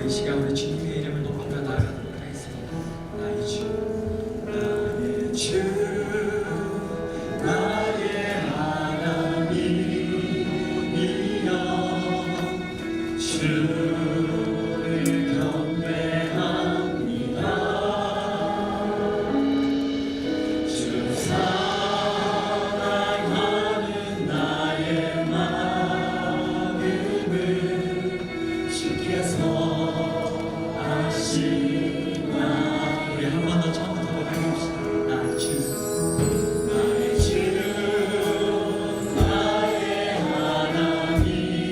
이 시간 우리 주님의 이름을 높이며 나아가도록 하겠습니다. 나의 주, 나의 주, 나의 하나님이여, 주를 경배합니다. 주 사랑하는 나의 마음을 주께서 아시나. 우리 한 번 더 처음부터 고백합시다. 나의 주, 나의 주, 나의 하나님이여,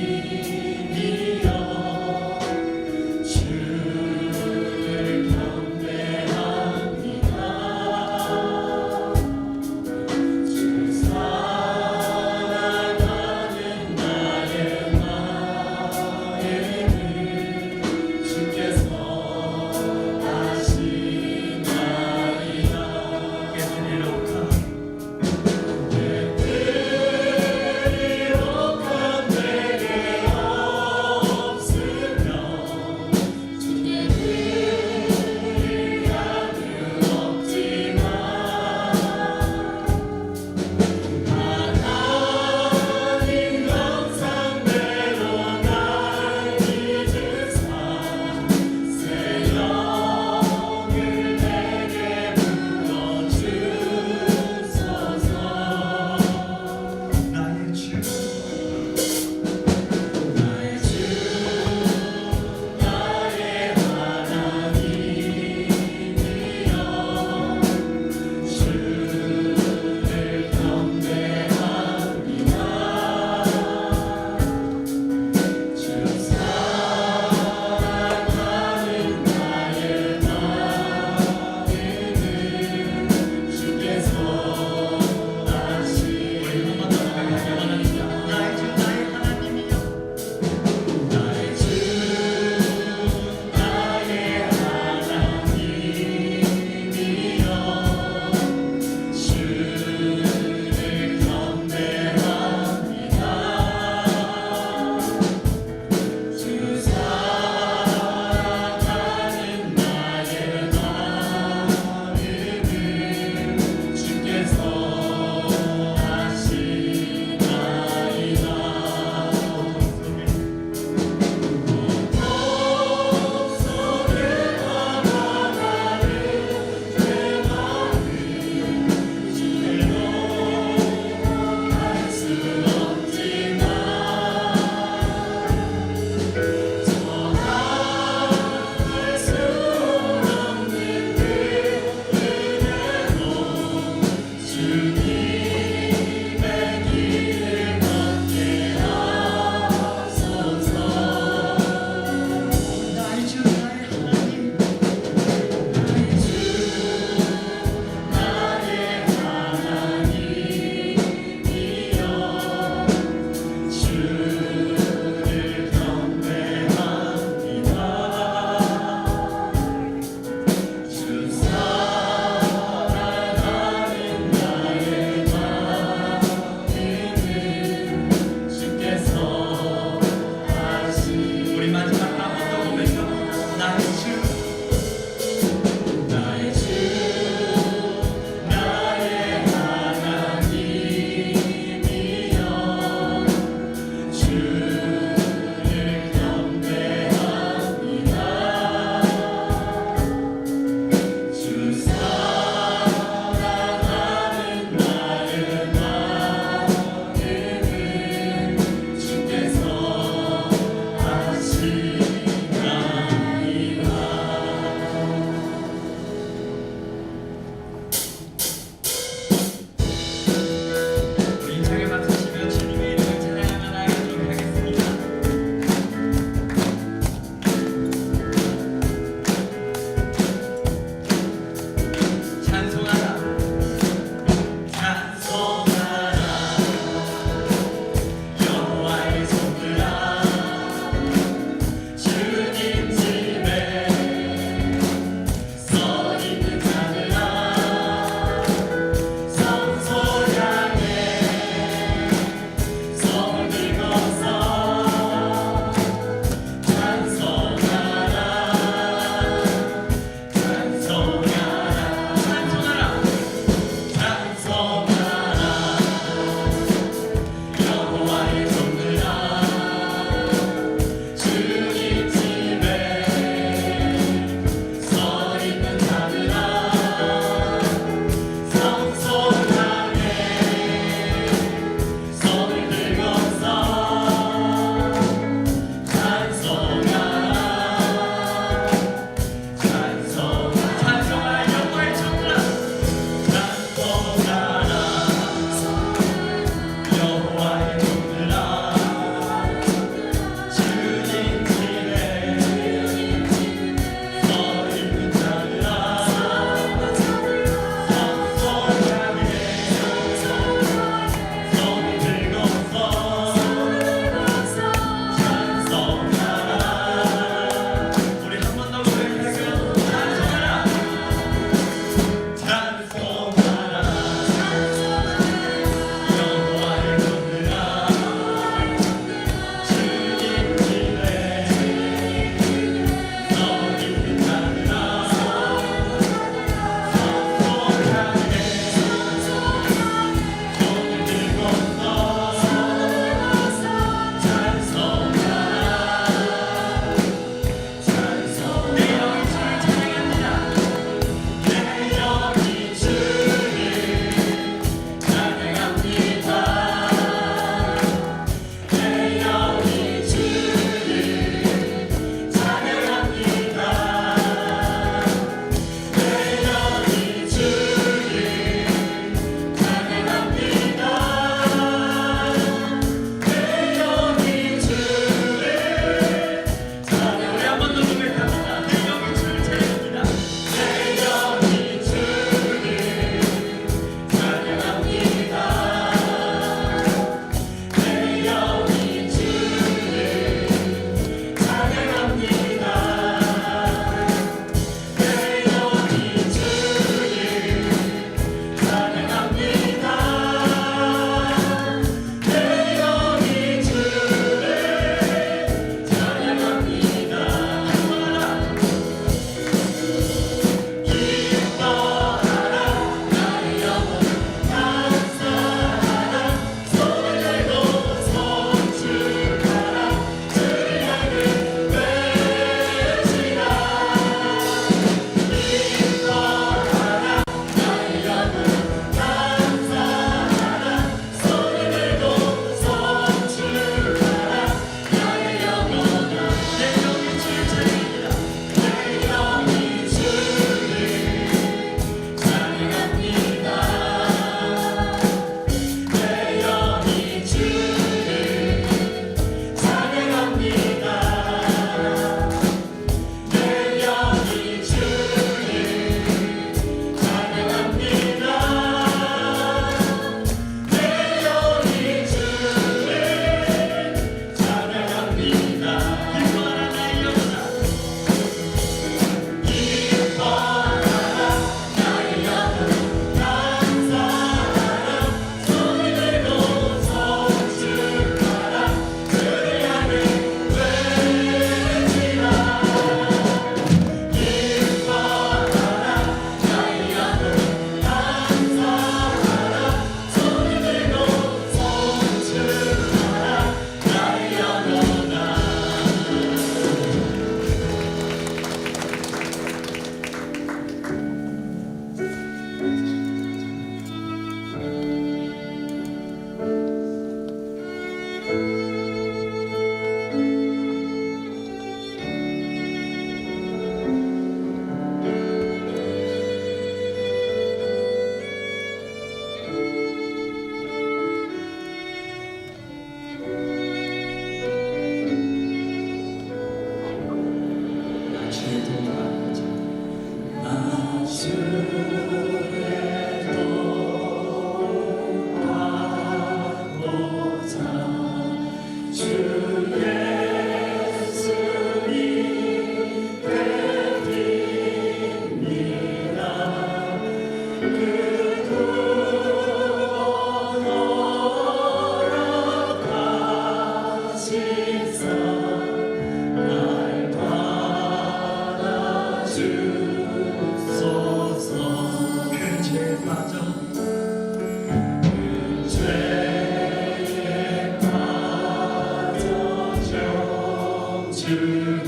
주는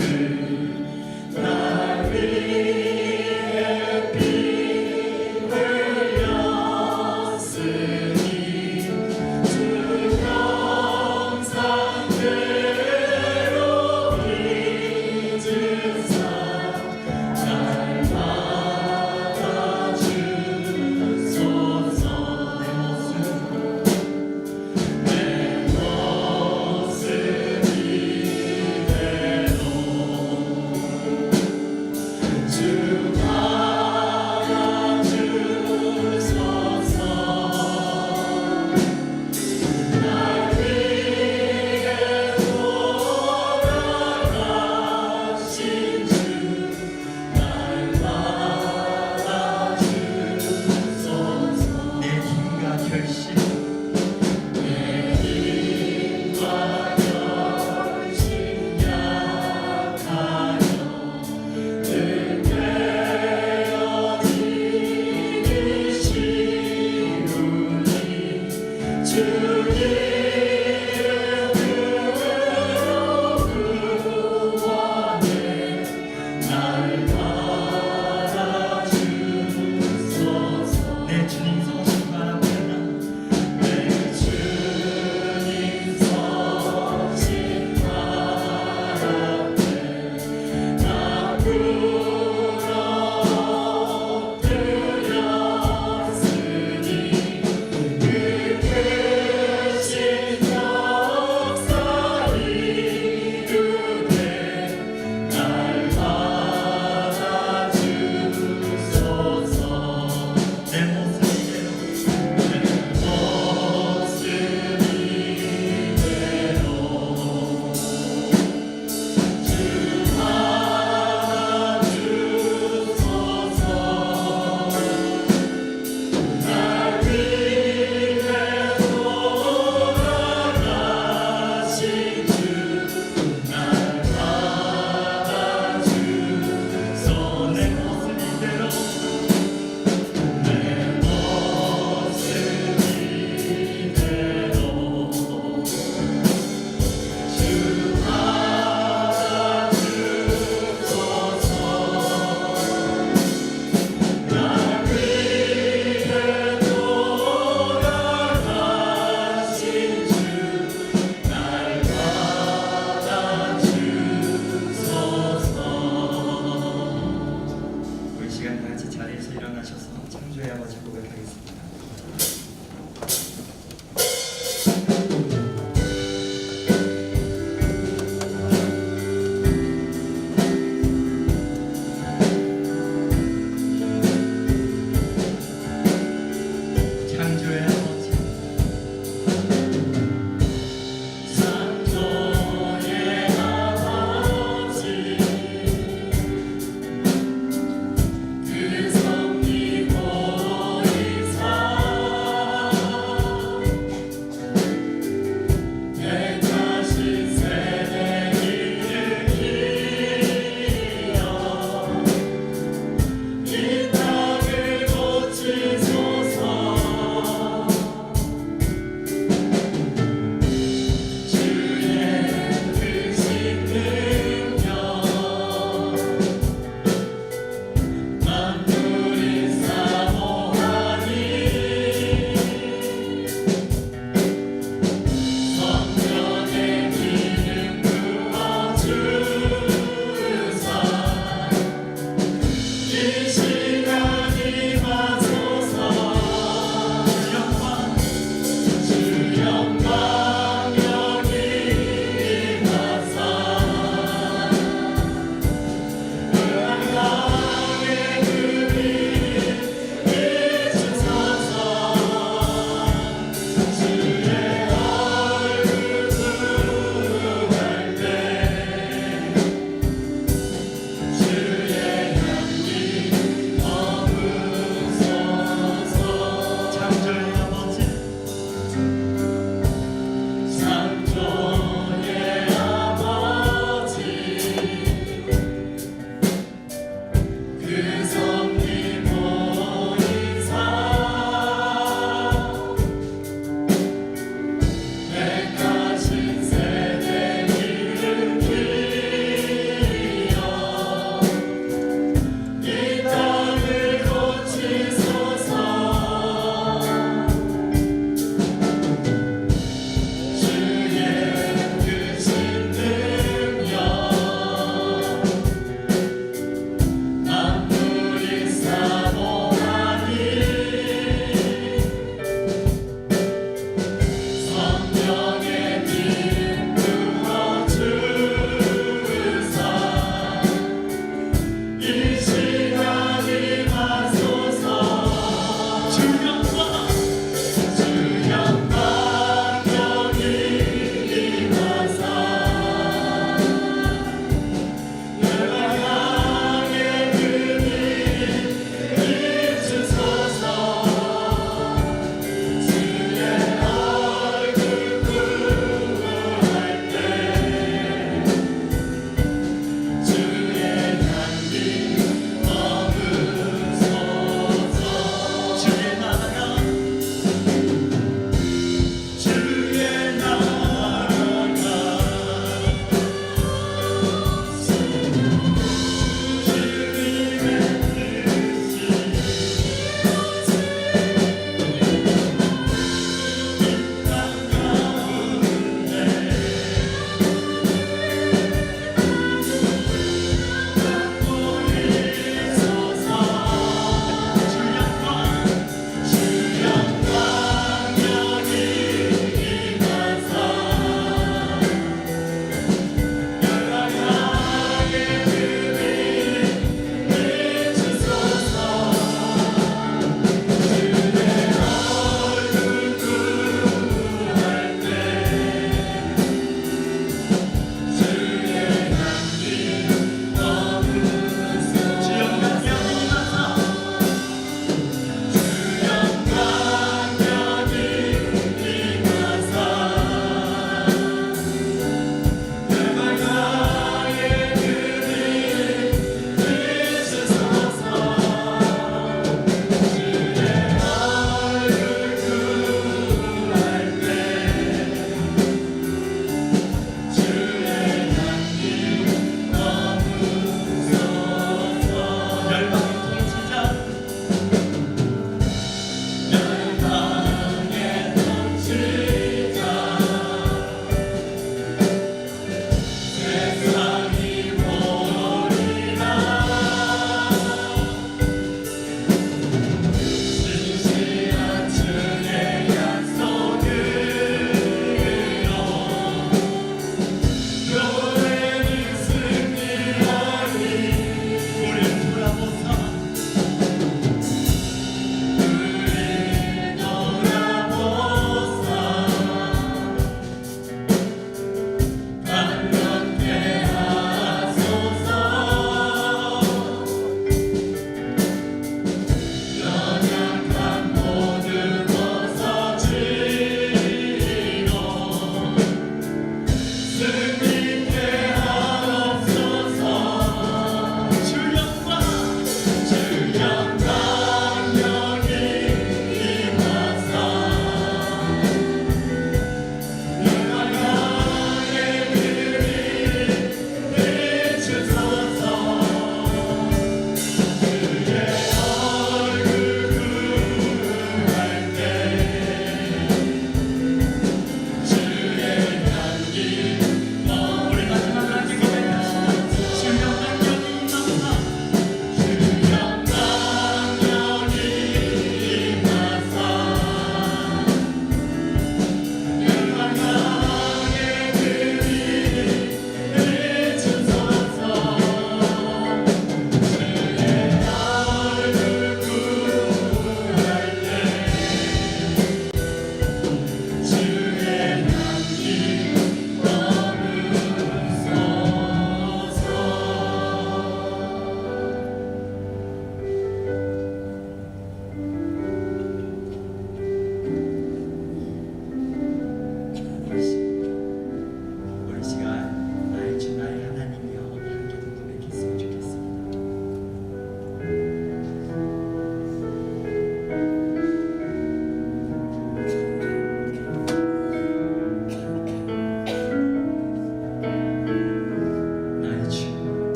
날 위해 피 흘렸으니 주 형상대로 잊은 사 날 받아주소서. 내 모습 이대로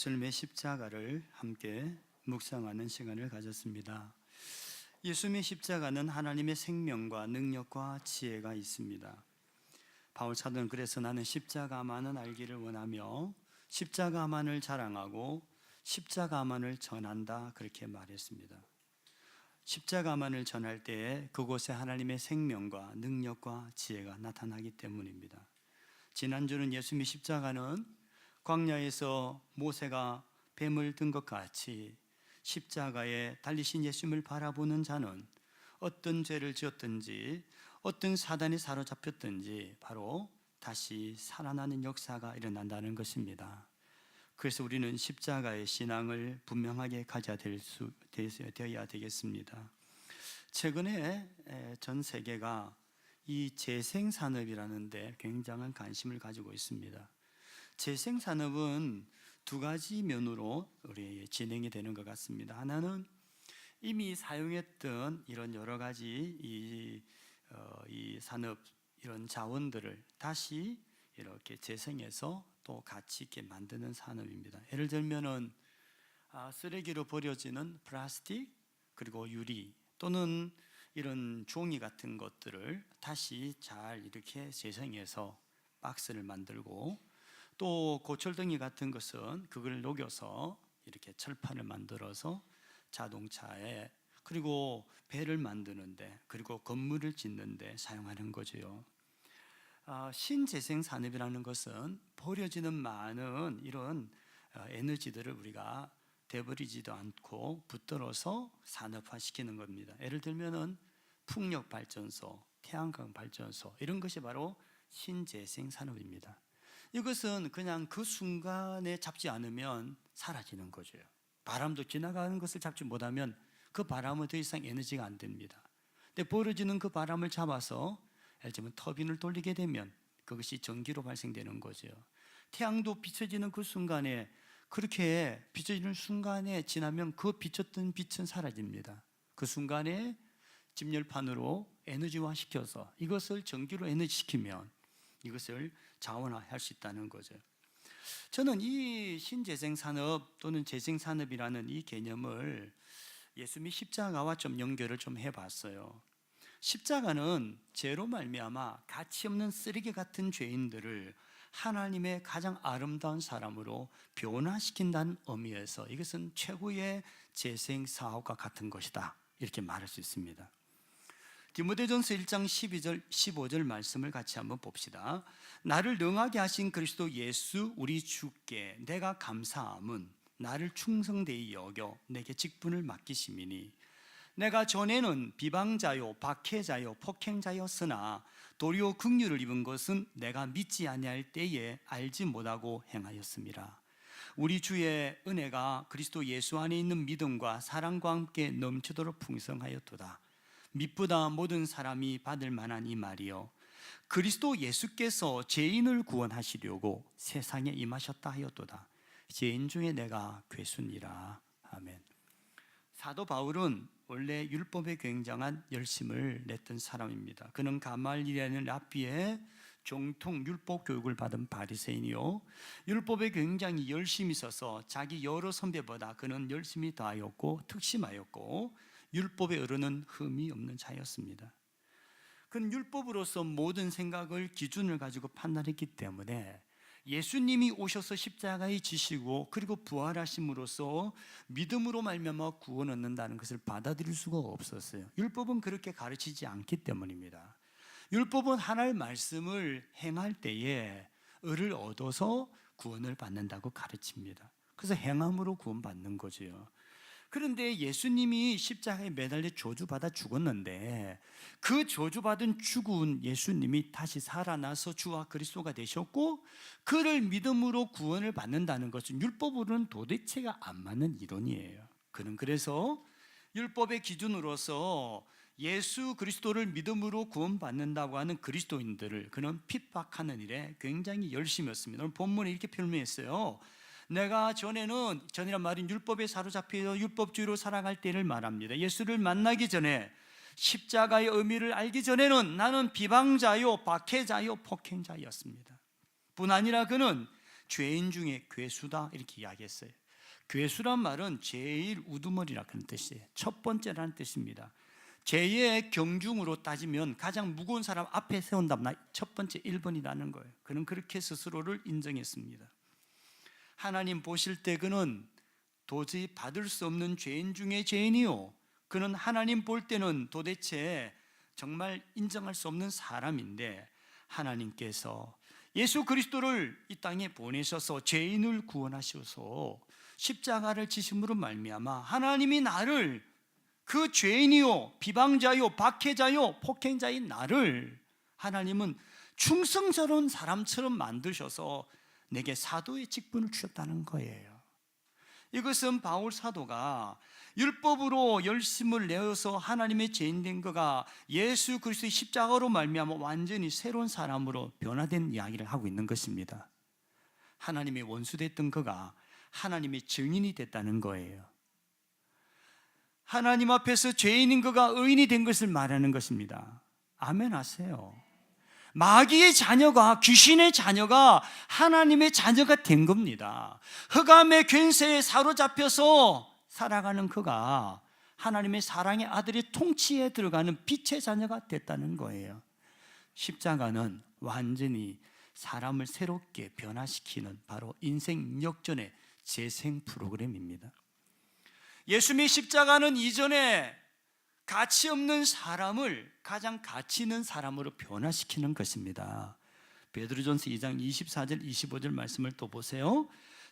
예수님의 십자가를 함께 묵상하는 시간을 가졌습니다. 예수님의 십자가는 하나님의 생명과 능력과 지혜가 있습니다. 바울 사도는 그래서 나는 십자가만을 알기를 원하며 십자가만을 자랑하고 십자가만을 전한다 그렇게 말했습니다. 십자가만을 전할 때에 그곳에 하나님의 생명과 능력과 지혜가 나타나기 때문입니다. 지난주는 예수님의 십자가는 광야에서 모세가 뱀을 든 것 같이 십자가에 달리신 예수님을 바라보는 자는 어떤 죄를 지었든지 어떤 사단이 사로잡혔든지 바로 다시 살아나는 역사가 일어난다는 것입니다. 그래서 우리는 십자가의 신앙을 분명하게 가져야 되어야 되겠습니다. 최근에 전 세계가 이 재생산업이라는 데 굉장한 관심을 가지고 있습니다. 재생산업은 두 가지 면으로 우리 진행이 되는 것 같습니다. 하나는 이미 사용했던 이런 여러 가지 이 산업 이런 자원들을 다시 이렇게 재생해서 또 가치 있게 만드는 산업입니다. 예를 들면은 쓰레기로 버려지는 플라스틱 그리고 유리 또는 이런 종이 같은 것들을 다시 잘 이렇게 재생해서 박스를 만들고 또 고철덩이 같은 것은 그걸 녹여서 이렇게 철판을 만들어서 자동차에 그리고 배를 만드는데 그리고 건물을 짓는데 사용하는 거죠. 신재생 산업이라는 것은 버려지는 많은 이런 에너지들을 우리가 되버리지도 않고 붙들어서 산업화시키는 겁니다. 예를 들면은 풍력 발전소, 태양광 발전소 이런 것이 바로 신재생 산업입니다. 이것은 그냥 그 순간에 잡지 않으면 사라지는 거죠. 바람도 지나가는 것을 잡지 못하면 그 바람은 더 이상 에너지가 안 됩니다. 근데 벌어지는 그 바람을 잡아서 예를 들면 터빈을 돌리게 되면 그것이 전기로 발생되는 거죠. 태양도 비춰지는 그 순간에 그렇게 비춰지는 순간에 지나면 그 비쳤던 빛은 사라집니다. 그 순간에 집열판으로 에너지화 시켜서 이것을 전기로 에너지시키면 이것을 자원화할 수 있다는 거죠. 저는 이 신재생산업 또는 재생산업이라는 이 개념을 예수님의 십자가와 좀 연결을 좀 해봤어요. 십자가는 죄로 말미암아 가치 없는 쓰레기 같은 죄인들을 하나님의 가장 아름다운 사람으로 변화시킨다는 의미에서 이것은 최고의 재생 사업과 같은 것이다 이렇게 말할 수 있습니다. 디모데전서 1장 12절 15절 말씀을 같이 한번 봅시다. 나를 능하게 하신 그리스도 예수 우리 주께 내가 감사함은 나를 충성되이 여겨 내게 직분을 맡기심이니 내가 전에는 비방자요 박해자요 폭행자였으나 도리어 긍휼을 입은 것은 내가 믿지 아니할 때에 알지 못하고 행하였음이라. 우리 주의 은혜가 그리스도 예수 안에 있는 믿음과 사랑과 함께 넘치도록 풍성하였도다. 미쁘다 모든 사람이 받을 만한 이 말이요 그리스도 예수께서 죄인을 구원하시려고 세상에 임하셨다 하였도다. 죄인 중에 내가 괴순이라. 아멘. 사도 바울은 원래 율법에 굉장한 열심을 냈던 사람입니다. 그는 가말리엘이라는 랍비의 정통 율법 교육을 받은 바리새인이요 율법에 굉장히 열심히 있어서 자기 여러 선배보다 그는 열심히 다하였고 특심하였고 율법에 어르는 흠이 없는 자였습니다. 그는 율법으로서 모든 생각을 기준을 가지고 판단했기 때문에 예수님이 오셔서 십자가에 지시고 그리고 부활하심으로써 믿음으로 말미암아 구원 얻는다는 것을 받아들일 수가 없었어요. 율법은 그렇게 가르치지 않기 때문입니다. 율법은 하나의 말씀을 행할 때에 의를 얻어서 구원을 받는다고 가르칩니다. 그래서 행함으로 구원받는 거죠. 그런데 예수님이 십자가에 매달려 저주받아 죽었는데 그 저주받은 죽은 예수님이 다시 살아나서 주와 그리스도가 되셨고 그를 믿음으로 구원을 받는다는 것은 율법으로는 도대체가 안 맞는 이론이에요. 그는 그래서 율법의 기준으로서 예수 그리스도를 믿음으로 구원받는다고 하는 그리스도인들을 그는 핍박하는 일에 굉장히 열심히 했습니다. 오늘 본문에 이렇게 표현했어요. 내가 전이란 말은 율법에 사로잡혀 율법주의로 살아갈 때를 말합니다. 예수를 만나기 전에 십자가의 의미를 알기 전에는 나는 비방자요 박해자요 폭행자였습니다. 뿐 아니라 그는 죄인 중에 괴수다 이렇게 이야기했어요. 괴수란 말은 제일 우두머리라 그런 뜻이에요. 첫 번째라는 뜻입니다. 죄의 경중으로 따지면 가장 무거운 사람 앞에 세운다면 첫 번째 1번이라는 거예요. 그는 그렇게 스스로를 인정했습니다. 하나님 보실 때 그는 도저히 받을 수 없는 죄인 중에 죄인이요, 그는 하나님 볼 때는 도대체 정말 인정할 수 없는 사람인데, 하나님께서 예수 그리스도를 이 땅에 보내셔서 죄인을 구원하셔서 십자가를 지심으로 말미암아 하나님이 나를, 그 죄인이요, 비방자요, 박해자요, 폭행자인 나를 하나님은 충성스러운 사람처럼 만드셔서 내게 사도의 직분을 주셨다는 거예요. 이것은 바울 사도가 율법으로 열심을 내어서 하나님의 죄인 된 그가 예수 그리스도의 십자가로 말미암아 완전히 새로운 사람으로 변화된 이야기를 하고 있는 것입니다. 하나님의 원수됐던 그가 하나님의 증인이 됐다는 거예요. 하나님 앞에서 죄인인 그가 의인이 된 것을 말하는 것입니다. 아멘 하세요. 마귀의 자녀가, 귀신의 자녀가 하나님의 자녀가 된 겁니다. 흑암의 권세에 사로잡혀서 살아가는 그가 하나님의 사랑의 아들의 통치에 들어가는 빛의 자녀가 됐다는 거예요. 십자가는 완전히 사람을 새롭게 변화시키는 바로 인생 역전의 재생 프로그램입니다. 예수님의 십자가는 이전에 가치 없는 사람을 가장 가치 있는 사람으로 변화시키는 것입니다. 베드로전서 2장 24절 25절 말씀을 또 보세요.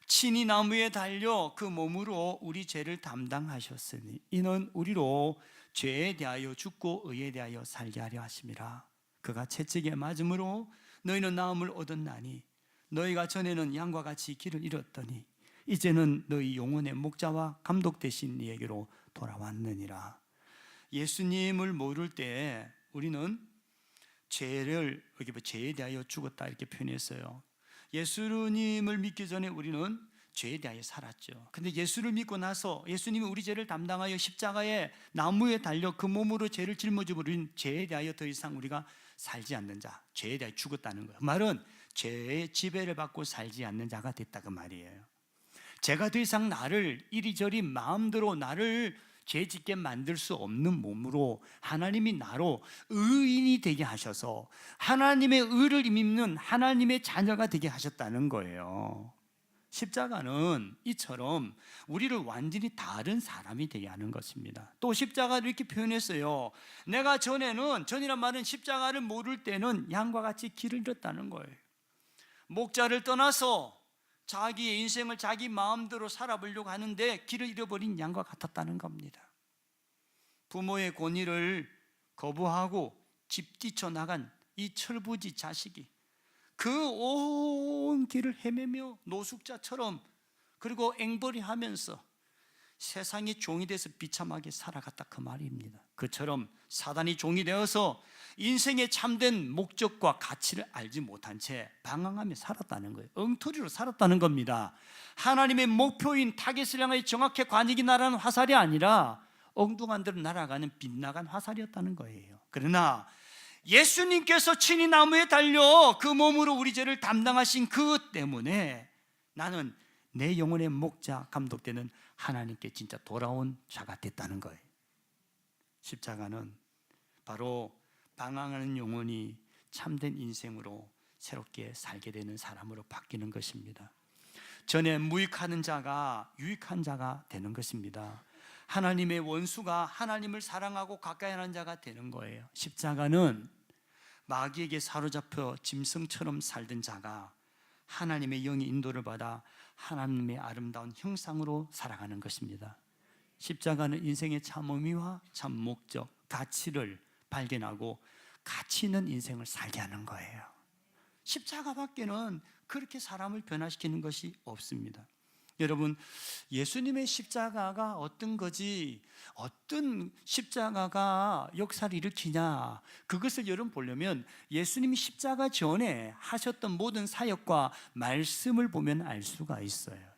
친히 나무에 달려 그 몸으로 우리 죄를 담당하셨으니 이는 우리로 죄에 대하여 죽고 의에 대하여 살게 하려 하심이라. 그가 채찍에 맞음으로 너희는 나음을 얻었나니 너희가 전에는 양과 같이 길을 잃었더니 이제는 너희 영혼의 목자와 감독 되신 이에게로 돌아왔느니라. 예수님을 모를 때 우리는 죄를, 여기 죄에 대하여 죽었다 이렇게 표현했어요. 예수님을 믿기 전에 우리는 죄에 대하여 살았죠. 근데 예수를 믿고 나서 예수님이 우리 죄를 담당하여 십자가에 나무에 달려 그 몸으로 죄를 짊어지고 우리는 죄에 대하여 더 이상 우리가 살지 않는 자, 죄에 대하여 죽었다는 거예요. 그 말은 죄의 지배를 받고 살지 않는 자가 됐다 그 말이에요. 죄가 더 이상 나를 이리저리 마음대로 나를 죄짓게 만들 수 없는 몸으로 하나님이 나로 의인이 되게 하셔서 하나님의 의를 입는 하나님의 자녀가 되게 하셨다는 거예요. 십자가는 이처럼 우리를 완전히 다른 사람이 되게 하는 것입니다. 또 십자가를 이렇게 표현했어요. 내가 전이란 말은 십자가를 모를 때는 양과 같이 길을 잃었다는 거예요. 목자를 떠나서 자기의 인생을 자기 마음대로 살아보려고 하는데 길을 잃어버린 양과 같았다는 겁니다. 부모의 권위를 거부하고 집 뛰쳐나간 이 철부지 자식이 그 온 길을 헤매며 노숙자처럼 그리고 앵벌이하면서 세상의 종이 돼서 비참하게 살아갔다 그 말입니다. 그처럼 사단이 종이 되어서 인생의 참된 목적과 가치를 알지 못한 채 방황하며 살았다는 거예요. 엉터리로 살았다는 겁니다. 하나님의 목표인 타겟을 향해 정확히 관익이 날아가는 화살이 아니라 엉뚱한 대로 날아가는 빗나간 화살이었다는 거예요. 그러나 예수님께서 친히 나무에 달려 그 몸으로 우리 죄를 담당하신 그 때문에 나는 내 영혼의 목자 감독되는 하나님께 진짜 돌아온 자가 됐다는 거예요. 십자가는 바로 방황하는 영혼이 참된 인생으로 새롭게 살게 되는 사람으로 바뀌는 것입니다. 전에 무익하는 자가 유익한 자가 되는 것입니다. 하나님의 원수가 하나님을 사랑하고 가까이 하는 자가 되는 거예요. 십자가는 마귀에게 사로잡혀 짐승처럼 살던 자가 하나님의 영의 인도를 받아 하나님의 아름다운 형상으로 살아가는 것입니다. 십자가는 인생의 참 의미와 참 목적, 가치를 발견하고 가치 있는 인생을 살게 하는 거예요. 십자가밖에는 그렇게 사람을 변화시키는 것이 없습니다. 여러분, 예수님의 십자가가 어떤 거지, 어떤 십자가가 역사를 일으키냐, 그것을 여러분 보려면 예수님이 십자가 전에 하셨던 모든 사역과 말씀을 보면 알 수가 있어요.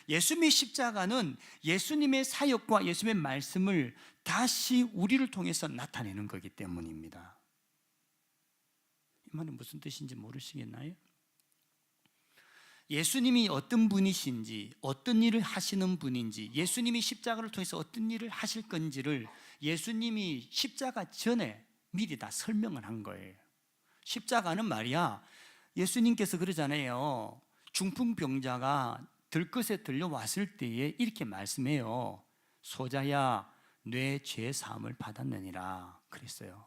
예수님의 십자가는 예수님의 사역과 예수님의 말씀을 다시 우리를 통해서 나타내는 거기 때문입니다. 이 말은 무슨 뜻인지 모르시겠나요? 예수님이 어떤 분이신지, 어떤 일을 하시는 분인지, 예수님이 십자가를 통해서 어떤 일을 하실 건지를 예수님이 십자가 전에 미리 다 설명을 한 거예요. 십자가는 말이야, 예수님께서 그러잖아요. 중풍병자가 들것에 들려왔을 때에 이렇게 말씀해요. 소자야, 내 죄 사함을 받았느니라 그랬어요.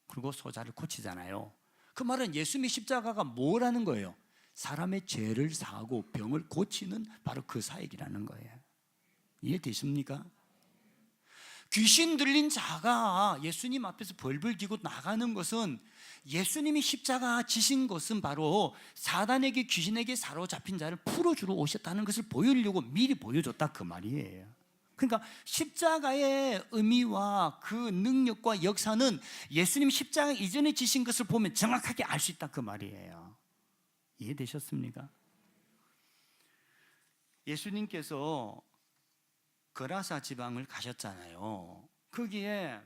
그리고 소자를 고치잖아요. 그 말은 예수님의 십자가가 뭐라는 거예요? 사람의 죄를 사하고 병을 고치는 바로 그 사역이라는 거예요. 이해되십니까? 귀신 들린 자가 예수님 앞에서 벌벌 기고 나가는 것은, 예수님이 십자가 지신 것은 바로 사단에게, 귀신에게 사로잡힌 자를 풀어주러 오셨다는 것을 보여주려고 미리 보여줬다 그 말이에요. 그러니까 십자가의 의미와 그 능력과 역사는 예수님 십자가 이전에 지신 것을 보면 정확하게 알 수 있다 그 말이에요. 이해되셨습니까? 예수님께서 거라사 지방을 가셨잖아요. 거기에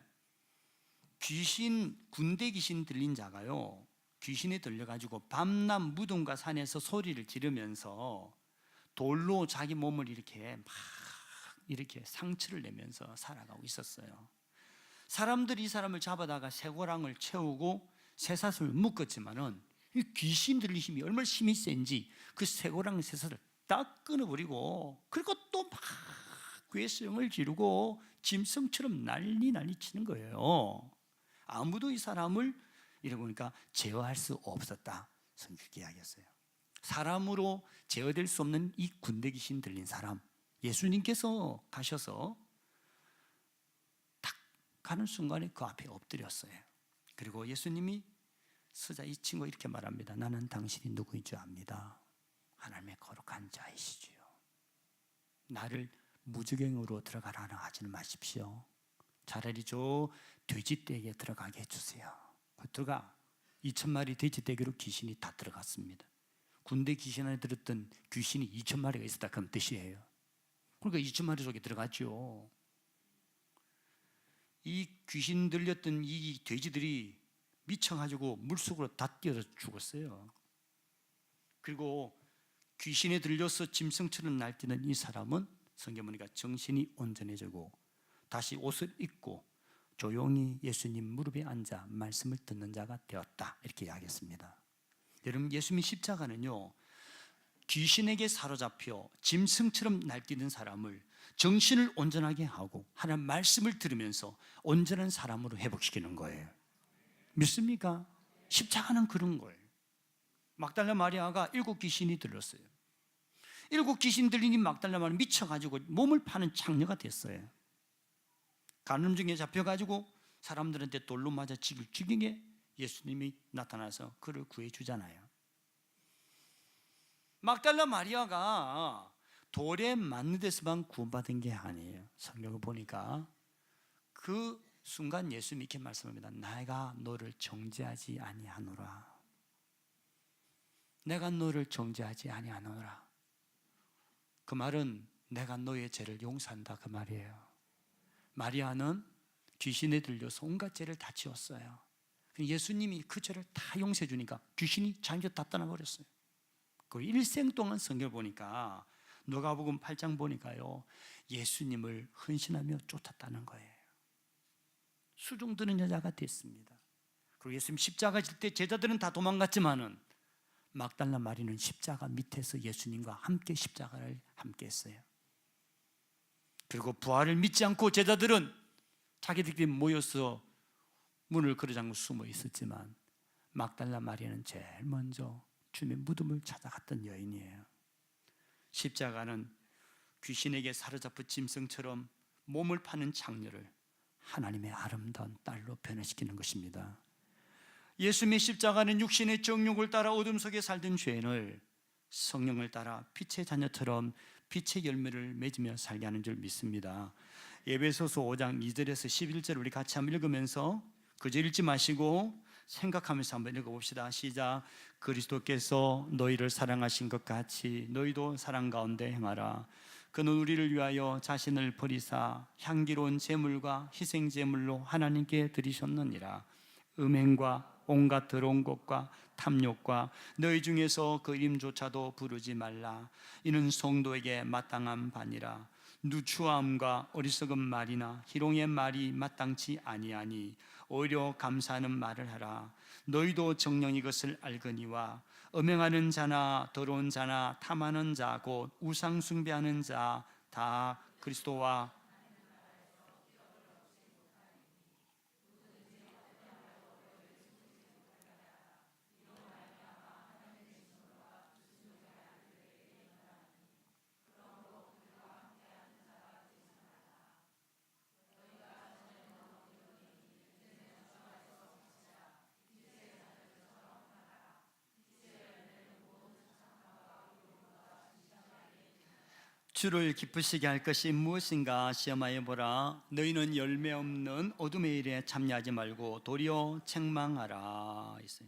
군대 귀신 들린 자가요, 귀신에 들려가지고 밤낮 무덤과 산에서 소리를 지르면서 돌로 자기 몸을 이렇게 상처를 내면서 살아가고 있었어요. 사람들이 이 사람을 잡아다가 쇠고랑을 채우고 쇠사슬을 묶었지만은 이 귀신 들린 힘이 얼마나 힘이 센지 그 쇠고랑 쇠사슬을 딱 끊어버리고, 그리고 또 막 괴성을 지르고 짐승처럼 난리 치는 거예요. 아무도 이 사람을 이러고 보니까 제어할 수 없었다, 성경이 이야기했어요. 사람으로 제어될 수 없는 이 군대 귀신 들린 사람, 예수님께서 가셔서 딱 가는 순간에 그 앞에 엎드렸어요. 그리고 예수님이 서자 이 친구 이렇게 말합니다. 나는 당신이 누구인 줄 압니다. 하나님의 거룩한 자이시지요. 나를 무저갱으로 들어가라 하지는 마십시오. 차라리 저 돼지떼기에 들어가게 해주세요. 들어가 2,000마리 돼지떼기로 귀신이 다 들어갔습니다. 군대 귀신 안에 들었던 귀신이 2,000마리가 있었다 그런 뜻이에요. 그러니까 2,000마리 속에 들어갔죠. 이 귀신 들렸던 이 돼지들이 미쳐가지고 물속으로 다 뛰어서 죽었어요. 그리고 귀신에 들려서 짐승처럼 날뛰는 이 사람은 성경 보니까 정신이 온전해지고 다시 옷을 입고 조용히 예수님 무릎에 앉아 말씀을 듣는 자가 되었다, 이렇게 이야기했습니다. 여러분, 예수님 십자가는요, 귀신에게 사로잡혀 짐승처럼 날뛰는 사람을 정신을 온전하게 하고 하나님 말씀을 들으면서 온전한 사람으로 회복시키는 거예요. 믿습니까? 십자가는 그런 거예요. 막달라 마리아가 7 귀신이 들렸어요. 7 귀신 들린 이 막달라 마리아 미쳐가지고 몸을 파는 창녀가 됐어요. 간음증에 잡혀가지고 사람들한테 돌로 맞아 죽이게 예수님이 나타나서 그를 구해주잖아요. 막달라 마리아가 돌에 맞는 데서만 구원받은 게 아니에요. 성경을 보니까 그 순간 예수님이 이렇게 말씀합니다. 내가 너를 정죄하지 아니하노라. 내가 너를 정죄하지 아니하노라. 그 말은 내가 너의 죄를 용서한다 그 말이에요. 마리아는 귀신에 들려서 온갖 죄를 다 지었어요. 예수님이 그 죄를 다 용서해 주니까 귀신이 자기가 다 떠나버렸어요. 그 일생 동안 성경을 보니까 누가복음 8장 보니까요, 예수님을 헌신하며 쫓았다는 거예요. 수종드는 여자가 됐습니다. 그리고 예수님 십자가 질 때 제자들은 다 도망갔지만은 막달라 마리는 십자가 밑에서 예수님과 함께 십자가를 함께 했어요. 그리고 부활을 믿지 않고 제자들은 자기들끼리 모여서 문을 걸어잠그고 숨어 있었지만 막달라 마리아는 제일 먼저 주님의 무덤을 찾아갔던 여인이에요. 십자가는 귀신에게 사로잡힌 짐승처럼 몸을 파는 창녀를 하나님의 아름다운 딸로 변화시키는 것입니다. 예수님의 십자가는 육신의 정욕을 따라 어둠 속에 살던 죄인을 성령을 따라 빛의 자녀처럼 빛의 열매를 맺으며 살게 하는 줄 믿습니다. 에베소서 5장 2절에서 11절 우리 같이 한번 읽으면서 그저 읽지 마시고 생각하면서 한번 읽어봅시다. 시작. 그리스도께서 너희를 사랑하신 것 같이 너희도 사랑 가운데 행하라. 그는 우리를 위하여 자신을 버리사 향기로운 제물과 희생 제물로 하나님께 드리셨느니라. 음행과 온갖 더러운 것과 탐욕과 너희 중에서 그 이름조차도 부르지 말라. 이는 성도에게 마땅한 바니라. 누추함과 어리석은 말이나 희롱의 말이 마땅치 아니하니 오히려 감사하는 말을 하라. 너희도 정녕 이것을 알거니와 음행하는 자나 더러운 자나 탐하는 자 곧 우상 숭배하는 자 다 그리스도와 주를 기쁘시게 할 것이 무엇인가 시험하여 보라. 너희는 열매 없는 어둠의 일에 참여하지 말고 도리어 책망하라. 있어요.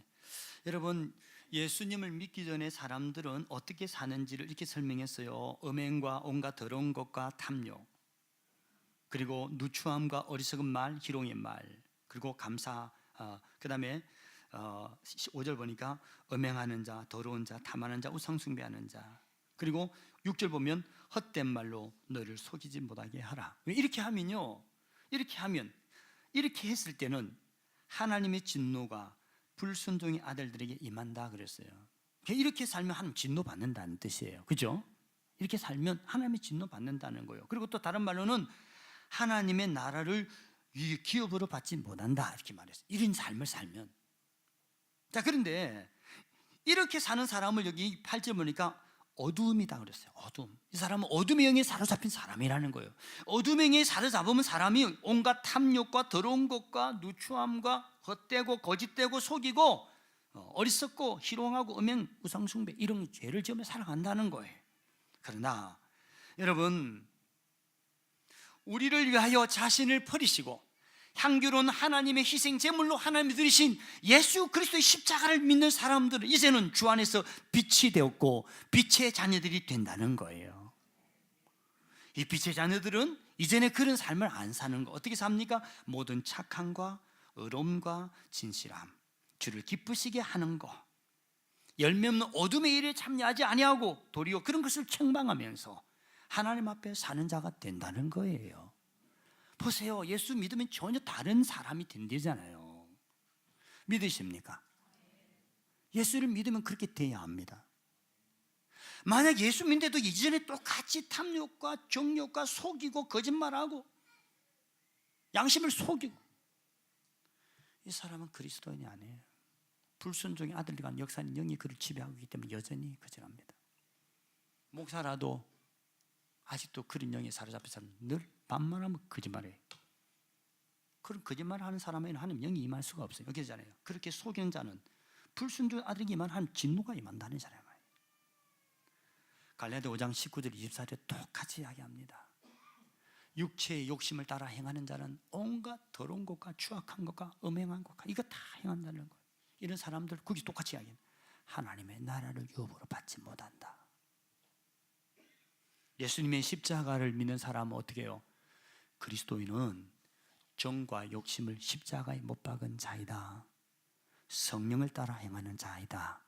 여러분, 예수님을 믿기 전에 사람들은 어떻게 사는지를 이렇게 설명했어요. 음행과 온갖 더러운 것과 탐욕, 그리고 누추함과 어리석은 말, 희롱의 말, 그리고 감사. 그 다음에 5절 보니까 음행하는 자, 더러운 자, 탐하는 자, 우상 숭배하는 자. 그리고 6절 보면 헛된 말로 너를 속이지 못하게 하라. 이렇게 하면요, 이렇게 했을 때는 하나님의 진노가 불순종의 아들들에게 임한다 그랬어요. 이렇게 살면 하나님 진노 받는다는 뜻이에요. 그죠? 이렇게 살면 하나님의 진노 받는다는 거예요. 그리고 또 다른 말로는 하나님의 나라를 기업으로 받지 못한다 이렇게 말했어요. 이런 삶을 살면. 자, 그런데 이렇게 사는 사람을 여기 8절 보니까 어두움이다 그랬어요. 어두움. 이 사람은 어둠의 영에 사로잡힌 사람이라는 거예요. 어둠의 영에 사로잡으면 사람이 온갖 탐욕과 더러운 것과 누추함과 헛되고 거짓되고 속이고 어리석고 희롱하고 음행 우상숭배 이런 죄를 지으며 살아간다는 거예요. 그러나 여러분, 우리를 위하여 자신을 버리시고 향기로운 하나님의 희생 제물로 하나님이 들이신 예수 그리스도의 십자가를 믿는 사람들은 이제는 주 안에서 빛이 되었고 빛의 자녀들이 된다는 거예요. 이 빛의 자녀들은 이전에 그런 삶을 안 사는 거. 어떻게 삽니까? 모든 착함과 의로움과 진실함, 주를 기쁘시게 하는 거, 열매 없는 어둠의 일에 참여하지 아니하고 도리어 그런 것을 책망하면서 하나님 앞에 사는 자가 된다는 거예요. 보세요, 예수 믿으면 전혀 다른 사람이 된다잖아요. 믿으십니까? 예수를 믿으면 그렇게 돼야 합니다. 만약 예수 믿는데도 이전에 똑같이 탐욕과 정욕과 속이고 거짓말하고 양심을 속이고, 이 사람은 그리스도인이 아니에요. 불순종의 아들이 간 역사는 영이 그를 지배하고 있기 때문에 여전히 거절합니다. 목사라도 아직도 그런 영에 사로잡힌 사람은 늘 반말하면 거짓말해요. 그런 거짓말하는 사람에게는 하나님 영이 임할 수가 없어요. 여기 있잖아요. 그렇게 속이는 자는 불순종의 아들에게 임하는 진노가 임한다는 사람이에요. 갈라디아 5장 19절 24절에 똑같이 이야기합니다. 육체의 욕심을 따라 행하는 자는 온갖 더러운 것과 추악한 것과 음행한 것과 이거 다 행한다는 거예요. 이런 사람들 거기 똑같이 이야기해요. 하나님의 나라를 유업으로 받지 못한다. 예수님의 십자가를 믿는 사람은 어떻게 해요? 그리스도인은 정과 욕심을 십자가에 못 박은 자이다. 성령을 따라 행하는 자이다.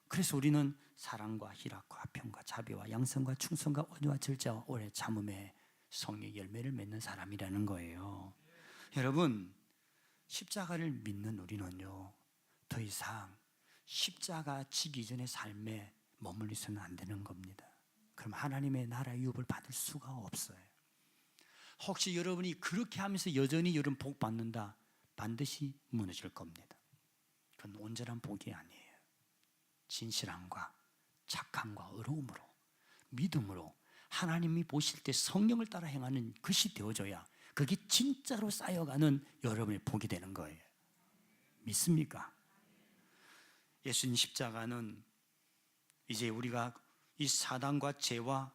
그래서 우리는 사랑과 희락과 평과 자비와 양성과 충성과 온유와 절제와 오래 참음에 성령의 열매를 맺는 사람이라는 거예요. 여러분, 십자가를 믿는 우리는요, 더 이상 십자가 지기 전의 삶에 머물러서는 안 되는 겁니다. 그럼 하나님의 나라 유업을 받을 수가 없어요. 혹시 여러분이 그렇게 하면서 여전히 여러분 복 받는다, 반드시 무너질 겁니다. 그건 온전한 복이 아니에요. 진실함과 착함과 의로움으로, 믿음으로 하나님이 보실 때 성령을 따라 행하는 것이 되어져야 그게 진짜로 쌓여가는 여러분의 복이 되는 거예요. 믿습니까? 예수님 십자가는 이제 우리가 이 사단과 죄와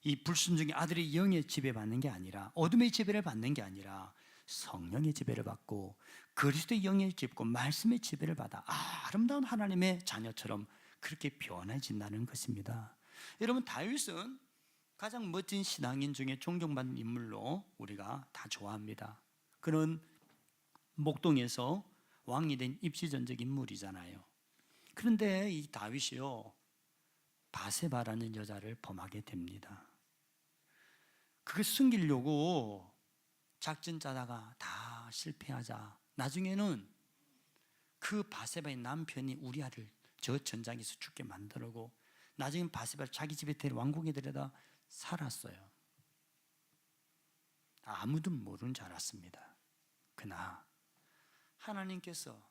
이 불순종의 아들의 영의 지배받는 게 아니라, 어둠의 지배를 받는 게 아니라 성령의 지배를 받고 그리스도의 영의 지배고 말씀의 지배를 받아 아름다운 하나님의 자녀처럼 그렇게 변해진다는 것입니다. 여러분, 다윗은 가장 멋진 신앙인 중에 존경받는 인물로 우리가 다 좋아합니다. 그는 목동에서 왕이 된 입지전적 인물이잖아요. 그런데 이 다윗이요, 바세바라는 여자를 범하게 됩니다. 그걸 숨기려고 작전 짜다가 다 실패하자 나중에는 그 바세바의 남편이 우리아를 저 전장에서 죽게 만들고 나중에 바세바를 자기 집에 왕궁에 데려다 살았어요. 아무도 모르는 줄 알았습니다. 그러나 하나님께서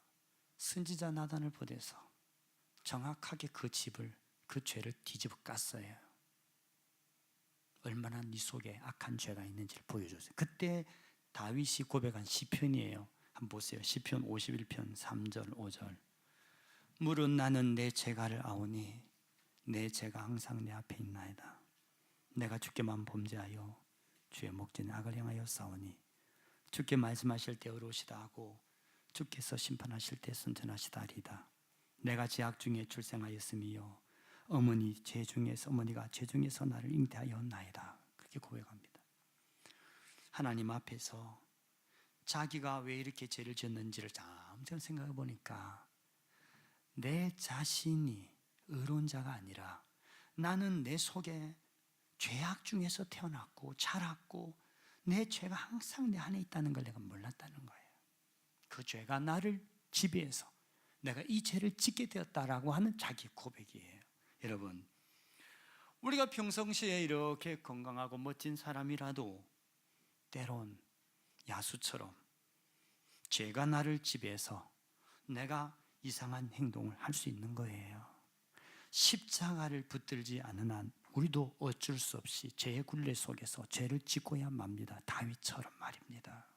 선지자 나단을 보내서 정확하게 그 집을, 그 죄를 뒤집어 깠어요. 얼마나 네 속에 악한 죄가 있는지를 보여줬어요. 그때 다윗이 고백한 시편이에요. 한번 보세요. 시편 51편 3절 5절. 물은 나는 내 죄가를 아오니 내 죄가 항상 내 앞에 있나이다. 내가 주께만 범죄하여 주의 목전에 악을 행하여 싸우니 주께 말씀하실 때 의로우시다 하고 주께서 심판하실 때 선전하시다리이다. 내가 제약 중에 출생하였으며 어머니가 죄 중에서 나를 잉태하였나이다. 그렇게 고백합니다. 하나님 앞에서 자기가 왜 이렇게 죄를 지었는지를 잠깐 생각해 보니까 내 자신이 의로운 자가 아니라 나는 내 속에 죄악 중에서 태어났고 자랐고 내 죄가 항상 내 안에 있다는 걸 내가 몰랐다는 거예요. 그 죄가 나를 지배해서 내가 이 죄를 짓게 되었다라고 하는 자기 고백이에요. 여러분, 우리가 평상시에 이렇게 건강하고 멋진 사람이라도 때론 야수처럼 죄가 나를 지배해서 내가 이상한 행동을 할 수 있는 거예요. 십자가를 붙들지 않은 한 우리도 어쩔 수 없이 죄의 굴레 속에서 죄를 짓고야 맙니다. 다윗처럼 말입니다.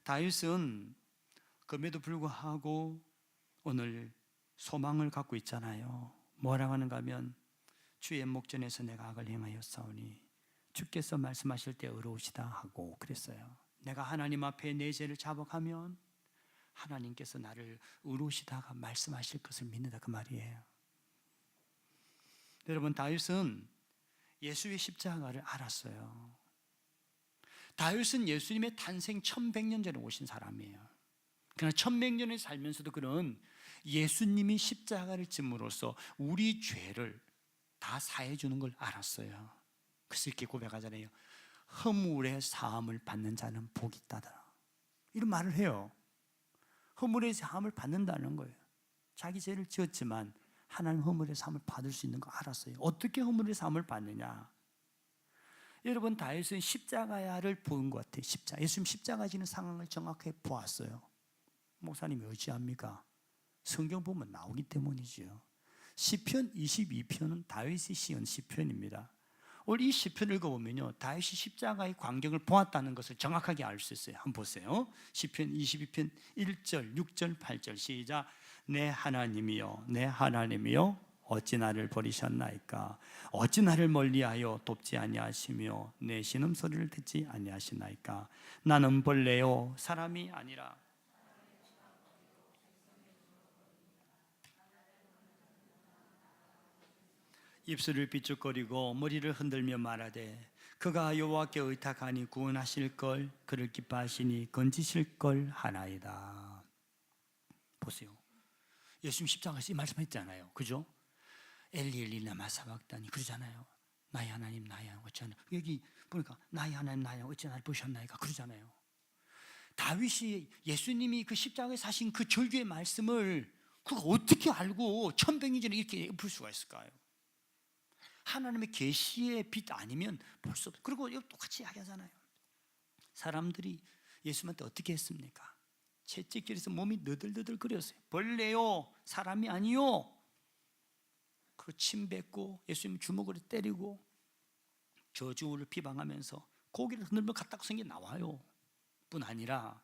다윗은 그럼에도 불구하고 오늘 소망을 갖고 있잖아요. 뭐라고 하는가 하면 주의 목전에서 내가 악을 행하였사오니 주께서 말씀하실 때 의로우시다 하고 그랬어요. 내가 하나님 앞에 내 죄를 자복하면 하나님께서 나를 의로우시다가 말씀하실 것을 믿는다, 그 말이에요. 여러분, 다윗은 예수의 십자가를 알았어요. 다윗은 예수님의 탄생 1100년 전에 오신 사람이에요. 그러나 1100년을 살면서도 그런 예수님이 십자가를 짐으로써 우리 죄를 다 사해 주는 걸 알았어요. 그래서 이렇게 고백하잖아요. 허물의 사함을 받는 자는 복이 있다더라. 이런 말을 해요. 허물의 사함을 받는다는 거예요. 자기 죄를 지었지만 하나님 허물의 사함을 받을 수 있는 거 알았어요. 어떻게 허물의 사함을 받느냐? 여러분, 다윗은 십자가를 보는 것 같아요. 예수님 십자가 지는 상황을 정확하게 보았어요. 목사님이 어찌합니까? 성경 보면 나오기 때문이죠. 시편 22편은 다윗이 시은 시편입니다. 오늘 이 시편을 읽어보면요, 다윗이 십자가의 광경을 보았다는 것을 정확하게 알 수 있어요. 한번 보세요. 시편 22편 1절, 6절, 8절 시작. 내 하나님이여, 내 하나님이여, 어찌 나를 버리셨나이까? 어찌 나를 멀리하여 돕지 아니하시며 내 신음소리를 듣지 아니하시나이까? 나는 벌레요 사람이 아니라. 입술을 삐죽거리고 머리를 흔들며 말하되 그가 여호와께 의탁하니 구원하실 걸, 그를 기뻐하시니 건지실 걸 하나이다. 보세요. 예수님 십자가에서 이 말씀했잖아요. 그죠? 엘리 엘리 라마 사박다니 그러잖아요. 나의 하나님 나의 하나님 어찌 하나. 여기 보니까 나의 하나님 나의 하나님 어찌 나를 보셨나이까 그러잖아요. 다윗이 예수님이 그 십자가에 사신 그 절규의 말씀을 그거 어떻게 알고 1100년 전에 이렇게 읊을 수가 있을까요? 하나님의 계시의 빛 아니면 볼 수 없어요. 그리고 이거 똑같이 이야기하잖아요. 사람들이 예수님한테 어떻게 했습니까? 채찍질에서 몸이 너덜너덜 거렸어요. 벌레요 사람이 아니요. 그 침 뱉고 예수님 주먹으로 때리고 저주를 비방하면서 고개를 흔들며 갖다 생겨 나와요. 뿐 아니라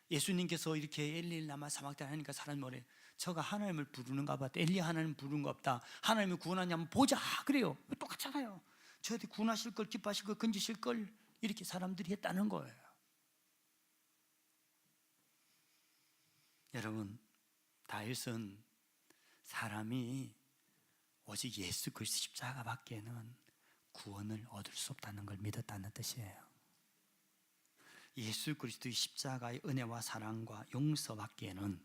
예수님께서 이렇게 엘리 라마 사막다 하니까 사람이 뭐래? 저가 하나님을 부르는가 봐. 엘리 하나님 부르는 거 없다. 하나님을 구원하냐면 보자 그래요. 똑같잖아요. 저한테 구원하실 걸, 기뻐하실 걸, 건지실 걸 이렇게 사람들이 했다는 거예요. 여러분, 다윗은 사람이 오직 예수 그리스도 십자가밖에는 구원을 얻을 수 없다는 걸 믿었다는 뜻이에요. 예수 그리스도의 십자가의 은혜와 사랑과 용서받기에는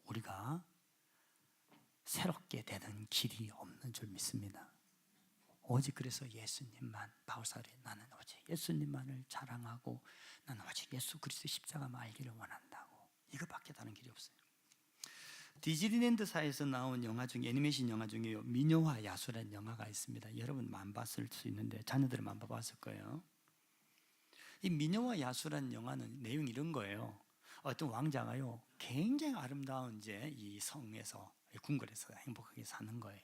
우리가 새롭게 되는 길이 없는 줄 믿습니다. 오직 그래서 예수님만, 바울사리 나는 오직 예수님만을 자랑하고 나는 오직 예수 그리스도 십자가만 알기를 원한다고, 이거밖에 다른 길이 없어요. 디즈니랜드사에서 나온 영화 중에, 애니메이션 영화 중에 미녀와 야수라는 영화가 있습니다. 여러분 안 봤을 수 있는데 자녀들은 안 봐봤을 거예요. 이 미녀와 야수라는 영화는 내용이 이런 거예요. 어떤 왕자가요 굉장히 아름다운 이제 이 성에서, 궁궐에서 행복하게 사는 거예요.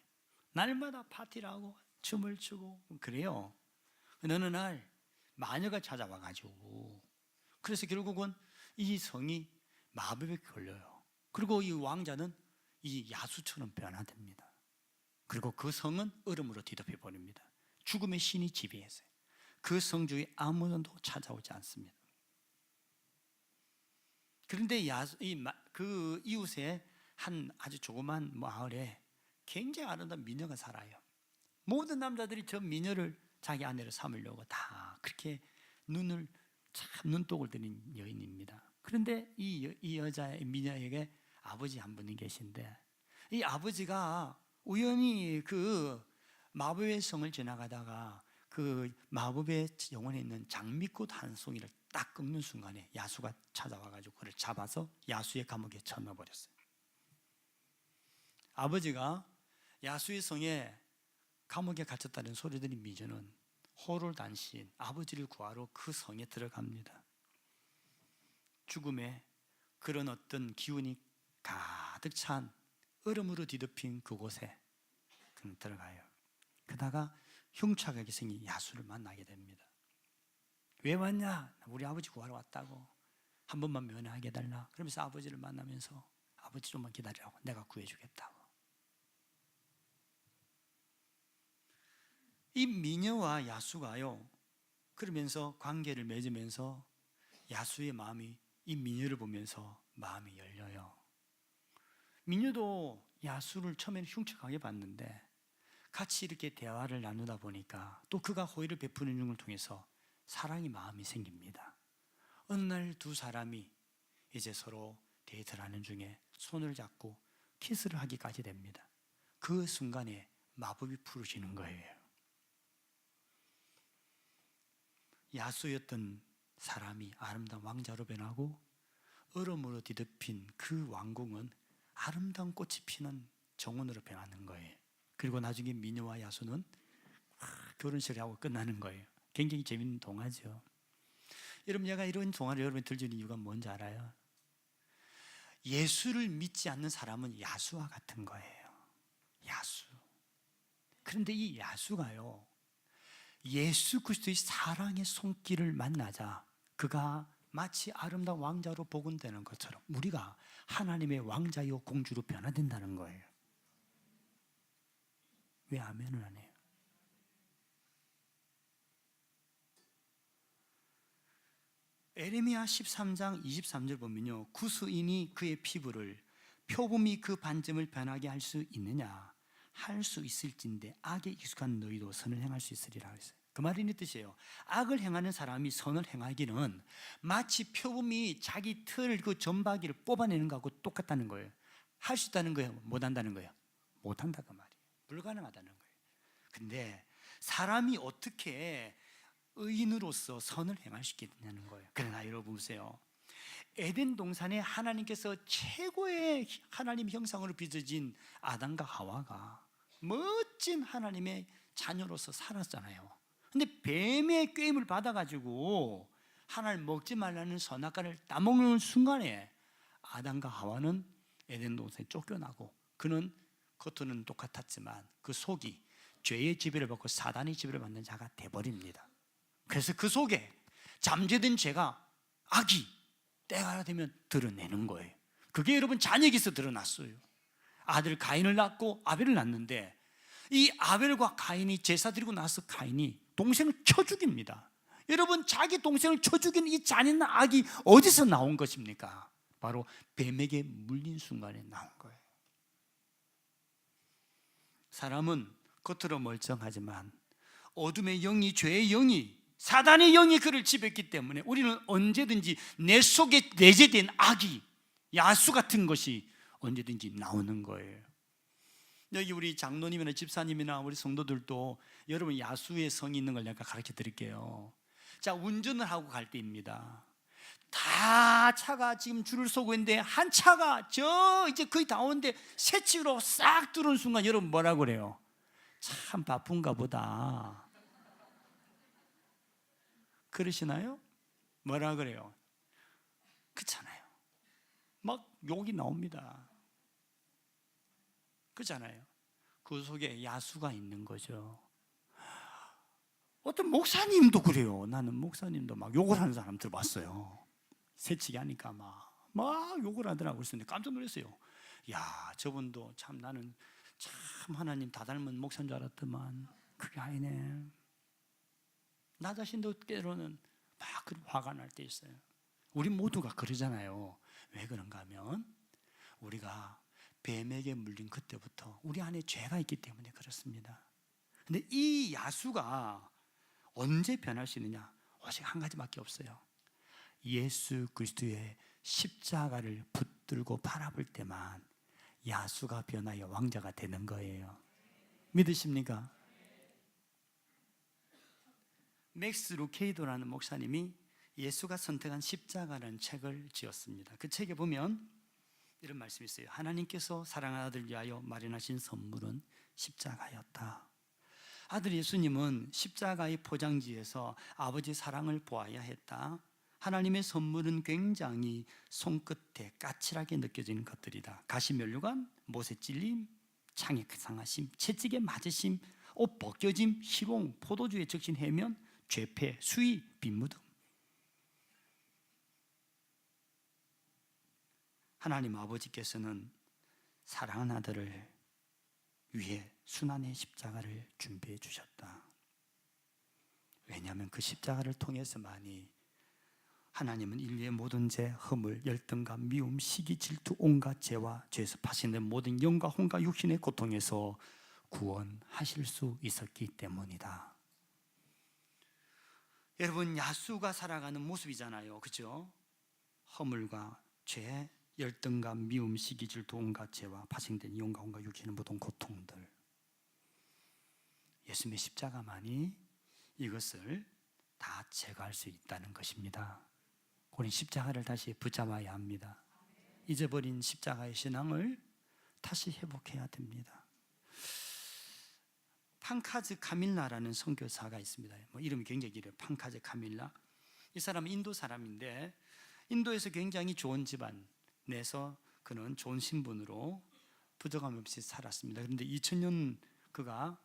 날마다 파티를 하고 춤을 추고 그래요. 어느 날 마녀가 찾아와 가지고, 그래서 결국은 이 성이 마법에 걸려요. 그리고 이 왕자는 이 야수처럼 변화됩니다. 그리고 그 성은 얼음으로 뒤덮여 버립니다. 죽음의 신이 지배했어요. 그 성주에 아무도 찾아오지 않습니다. 그런데 그 이웃에 한 아주 조그만 마을에 굉장히 아름다운 미녀가 살아요. 모든 남자들이 저 미녀를 자기 아내로 삼으려고 다 그렇게 눈독을 들인 여인입니다. 그런데 이 여자의 미녀에게 아버지 한 분이 계신데, 이 아버지가 우연히 그 마법의 성을 지나가다가 그 마법의 영혼에 있는 장미꽃 한 송이를 딱 꺾는 순간에 야수가 찾아와가지고 그를 잡아서 야수의 감옥에 쳐넣어버렸어요. 아버지가 야수의 성에 감옥에 갇혔다는 소리 들은 미녀는 호롤단신 아버지를 구하러 그 성에 들어갑니다. 죽음의 그런 어떤 기운이 가득 찬 얼음으로 뒤덮인 그곳에 그는 들어가요. 그러다가 흉측하게 생긴 야수를 만나게 됩니다. 왜 왔냐? 우리 아버지 구하러 왔다고. 한 번만 면회하게 해달라. 그러면서 아버지를 만나면서 아버지 좀만 기다리라고, 내가 구해주겠다고. 이 미녀와 야수가요 그러면서 관계를 맺으면서 야수의 마음이 이 미녀를 보면서 마음이 열려요. 미녀도 야수를 처음에는 흉측하게 봤는데 같이 이렇게 대화를 나누다 보니까 또 그가 호의를 베푸는 걸 통해서 사랑의 마음이 생깁니다. 어느 날 두 사람이 이제 서로 데이트를 하는 중에 손을 잡고 키스를 하기까지 됩니다. 그 순간에 마법이 풀어지는 거예요. 야수였던 사람이 아름다운 왕자로 변하고 얼음으로 뒤덮인 그 왕궁은 아름다운 꽃이 피는 정원으로 변하는 거예요. 그리고 나중에 미녀와 야수는 결혼식을 하고 끝나는 거예요. 굉장히 재밌는 동화죠. 여러분, 제가 이런 동화를 여러분이 들려주는 이유가 뭔지 알아요? 예수를 믿지 않는 사람은 야수와 같은 거예요. 야수. 그런데 이 야수가요 예수 그리스도의 사랑의 손길을 만나자 그가 마치 아름다운 왕자로 복원되는 것처럼 우리가 하나님의 왕자요 공주로 변화된다는 거예요. 왜 아멘을 안 해요? 에레미야 13장 23절 보면요, 구수인이 그의 피부를, 표범이 그 반점을 변하게 할 수 있느냐? 할 수 있을진데 악에 익숙한 너희도 선을 행할 수 있으리라 했어요. 그 말이 이 뜻이에요. 악을 행하는 사람이 선을 행하기는 마치 표범이 자기 털 그 점박이를 뽑아내는 것하고 똑같다는 거예요. 할 수 있다는 거예요? 못 한다는 거예요? 못 한다 그 말이에요. 불가능하다는 거예요. 근데 사람이 어떻게 의인으로서 선을 행할 수 있겠냐는 거예요. 그러나 여러분 보세요. 에덴 동산에 하나님께서 최고의 하나님 형상으로 빚어진 아담과 하와가 멋진 하나님의 자녀로서 살았잖아요. 근데 뱀의 꾀임을 받아가지고 하나님 먹지 말라는 선악과를 따먹는 순간에 아담과 하와는 에덴 동산에 쫓겨나고, 그는 겉으로는 똑같았지만 그 속이 죄의 지배를 받고 사단의 지배를 받는 자가 돼버립니다. 그래서 그 속에 잠재된 죄가, 악이 때가 되면 드러내는 거예요. 그게 여러분 자녀에게서 드러났어요. 아들 가인을 낳고 아벨을 낳는데 이 아벨과 가인이 제사 드리고 나서 가인이 동생을 쳐 죽입니다. 여러분, 자기 동생을 쳐 죽인 이 잔인한 악이 어디서 나온 것입니까? 바로 뱀에게 물린 순간에 나온 거예요. 사람은 겉으로 멀쩡하지만 어둠의 영이, 죄의 영이 사단의 영이 그를 지배했기 때문에 우리는 언제든지 내 속에 내재된 악이, 야수 같은 것이 언제든지 나오는 거예요. 여기 우리 장로님이나 집사님이나 우리 성도들도 여러분 야수의 성이 있는 걸 내가 가르쳐 드릴게요. 자, 운전을 하고 갈 때입니다. 다 차가 지금 줄을 서고 있는데 한 차가 저 이제 거의 다 오는데 새치기로 싹 들어오는 순간 여러분 뭐라 그래요? 참 바쁜가 보다. 그러시나요? 뭐라 그래요? 그렇잖아요. 막 욕이 나옵니다. 그렇잖아요. 그 속에 야수가 있는 거죠. 어떤 목사님도 그래요. 나는 목사님도 막 욕을 하는 사람 들어봤어요. 새치기 하니까 막 욕을 하더라고요. 그래서 깜짝 놀랐어요. 야, 저분도 참 나는 참 하나님 다 닮은 목사인 줄 알았더만 그게 아니네. 나 자신도 때로는 막 화가 날 때 있어요. 우리 모두가 그러잖아요. 왜 그런가 하면 우리가 뱀에게 물린 그때부터 우리 안에 죄가 있기 때문에 그렇습니다. 근데 이 야수가 언제 변할 수 있느냐? 오직 한 가지밖에 없어요. 예수 그리스도의 십자가를 붙들고 바라볼 때만 야수가 변하여 왕자가 되는 거예요. 믿으십니까? 맥스 루케이도라는 목사님이 예수가 선택한 십자가라는 책을 지었습니다. 그 책에 보면 이런 말씀이 있어요. 하나님께서 사랑하는 아들 위하여 마련하신 선물은 십자가였다. 아들 예수님은 십자가의 포장지에서 아버지 사랑을 보아야 했다. 하나님의 선물은 굉장히 손끝에 까칠하게 느껴지는 것들이다. 가시면류관, 못에 찔림, 창에 상하심, 채찍에 맞으심, 옷 벗겨짐, 희롱, 포도주에 적신 해면, 죄패, 수위, 빈무덤. 하나님 아버지께서는 사랑하는 아들을 위해 순환의 십자가를 준비해 주셨다. 왜냐하면 그 십자가를 통해서만이 하나님은 인류의 모든 죄, 허물, 열등감, 미움, 시기, 질투, 온갖 죄와 죄에서 파생된 모든 영과 혼과 육신의 고통에서 구원하실 수 있었기 때문이다. 여러분, 야수가 살아가는 모습이잖아요. 그렇죠? 허물과 죄, 열등감, 미움, 시기, 질투, 온갖 죄와 파생된 영과 혼과 육신의 모든 고통들. 예수님의 십자가만이 이것을 다 제거할 수 있다는 것입니다. 우리 십자가를 다시 붙잡아야 합니다. 잊어버린 십자가의 신앙을 다시 회복해야 됩니다. 판카즈 카밀라라는 선교사가 있습니다. 이름이 굉장히 길어요. 판카즈 카밀라. 이 사람은 인도 사람인데 인도에서 굉장히 좋은 집안 내서 그는 좋은 신분으로 부족함 없이 살았습니다. 그런데 2000년 그가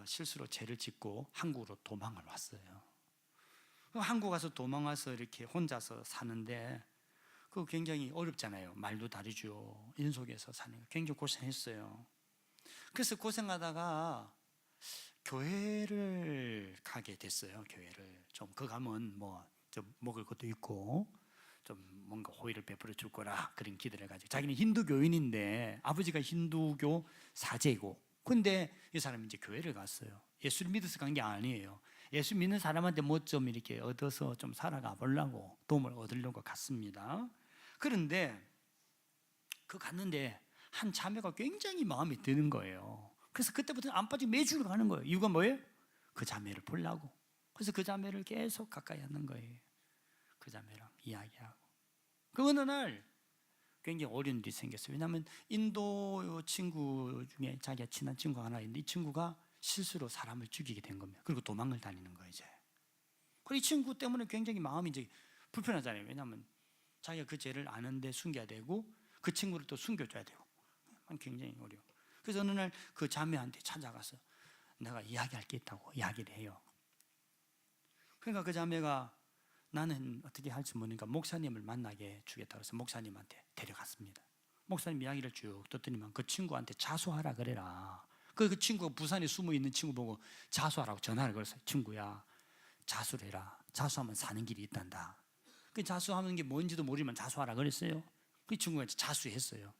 실수로 죄를 짓고 한국으로 도망을 왔어요. 한국 가서 도망와서 이렇게 혼자서 사는데 그거 굉장히 어렵잖아요. 말도 다르죠. 이런 속에서 사는 거 굉장히 고생했어요. 그래서 고생하다가 교회를 가게 됐어요. 교회를 좀 그 가면 좀 먹을 것도 있고 좀 뭔가 호의를 베풀어 줄 거라 그런 기대를 가지고 자기는 힌두 교인인데 아버지가 힌두교 사제고 근데 이 사람이 이제 교회를 갔어요. 예수를 믿어서 간 게 아니에요. 예수 믿는 사람한테 뭐 좀 이렇게 얻어서 좀 살아가 보려고 도움을 얻으려고 갔습니다. 그런데 그 갔는데 한 자매가 굉장히 마음에 드는 거예요. 그래서 그때부터 안 빠지고 매주 가는 거예요. 이유가 뭐예요? 그 자매를 보려고. 그래서 그 자매를 계속 가까이 하는 거예요. 그 자매랑 이야기하고. 그 어느 날 굉장히 어려운 일이 생겼어요. 왜냐하면 인도 친구 중에 자기가 친한 친구가 하나 있는데 이 친구가 실수로 사람을 죽이게 된 겁니다. 그리고 도망을 다니는 거예요. 이제. 그리고 이 친구 때문에 굉장히 마음이 이제 불편하잖아요. 왜냐하면 자기가 그 죄를 아는데 숨겨야 되고 그 친구를 또 숨겨줘야 되고 굉장히 어려워. 그래서 어느 날 그 자매한테 찾아가서 내가 이야기할 게 있다고 이야기를 해요. 그러니까 그 자매가 나는 어떻게 할지 모르니까 목사님을 만나게 주겠다고 해서 목사님한테 데려갔습니다. 목사님 이야기를 쭉 듣더니만 그 친구한테 자수하라 그래라. 그 친구가 부산에 숨어 있는 친구 보고 자수하라고 전화를 걸었어요. 친구야, 자수를 해라. 자수하면 사는 길이 있단다. 그 자수하는 게 뭔지도 모르지만 자수하라 그랬어요. 그 친구가 자수했어요.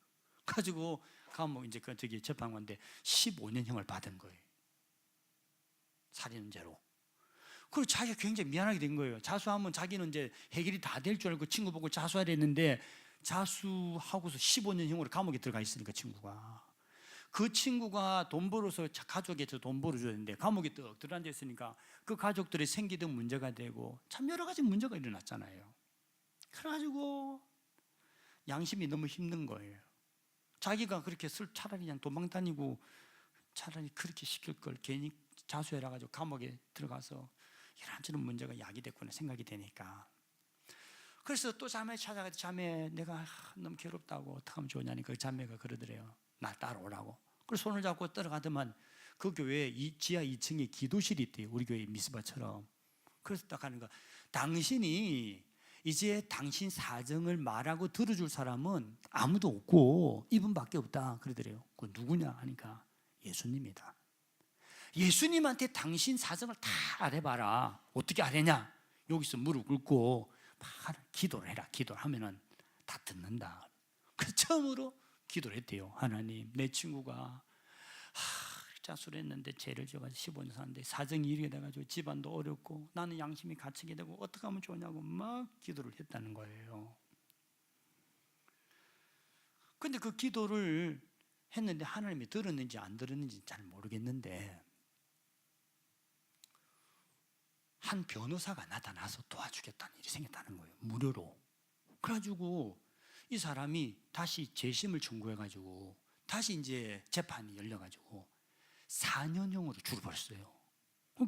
가지고 가면 이제 그 저기 재판관인데 15년형을 받은 거예요. 살인죄로. 그리고 자기가 굉장히 미안하게 된 거예요. 자수하면 자기는 이제 해결이 다 될 줄 알고 친구 보고 자수하려 했는데, 자수하고서 15년형으로 감옥에 들어가 있으니까 친구가. 그 친구가 돈 벌어서 가족에서 돈 벌어줘야 되는데 감옥에 떡 들어앉아 있으니까 그 가족들이 생기던 문제가 되고 참 여러 가지 문제가 일어났잖아요. 그래가지고 양심이 너무 힘든 거예요. 자기가 그렇게 차라리 그냥 도망 다니고 차라리 그렇게 시킬 걸 괜히 자수해라 가지고 감옥에 들어가서 이런저런 문제가 야기됐구나 생각이 되니까. 그래서 또 자매 찾아가서 자매 내가 너무 괴롭다고 어떻게 하면 좋냐니 그 자매가 그러더래요. 나 따라오라고. 그래서 손을 잡고 따라가더만 그 교회에 지하 2층에 기도실이 있대요. 우리 교회 미스바처럼. 그래서 딱 하는 거, 당신이 이제 당신 사정을 말하고 들어줄 사람은 아무도 없고 이분밖에 없다 그러더래요. 그 누구냐 하니까 예수님이다. 예수님한테 당신 사정을 다 알아봐라. 어떻게 알았냐? 여기서 무릎 꿇고 기도를 해라. 기도를 하면은 다 듣는다. 그래서 처음으로 기도를 했대요. 하나님, 내 친구가 자수를 했는데 죄를 지어가지고 15년 사는데 사정이 이렇게 돼가지고 집안도 어렵고 나는 양심이 갇히게 되고 어떻게 하면 좋냐고 막 기도를 했다는 거예요. 근데 그 기도를 했는데 하나님이 들었는지 안 들었는지 잘 모르겠는데 한 변호사가 나타나서 도와주겠다는 일이 생겼다는 거예요. 무료로. 그래가지고 이 사람이 다시 재심을 청구해가지고 다시 이제 재판이 열려가지고 4년형으로 줄어버렸어요.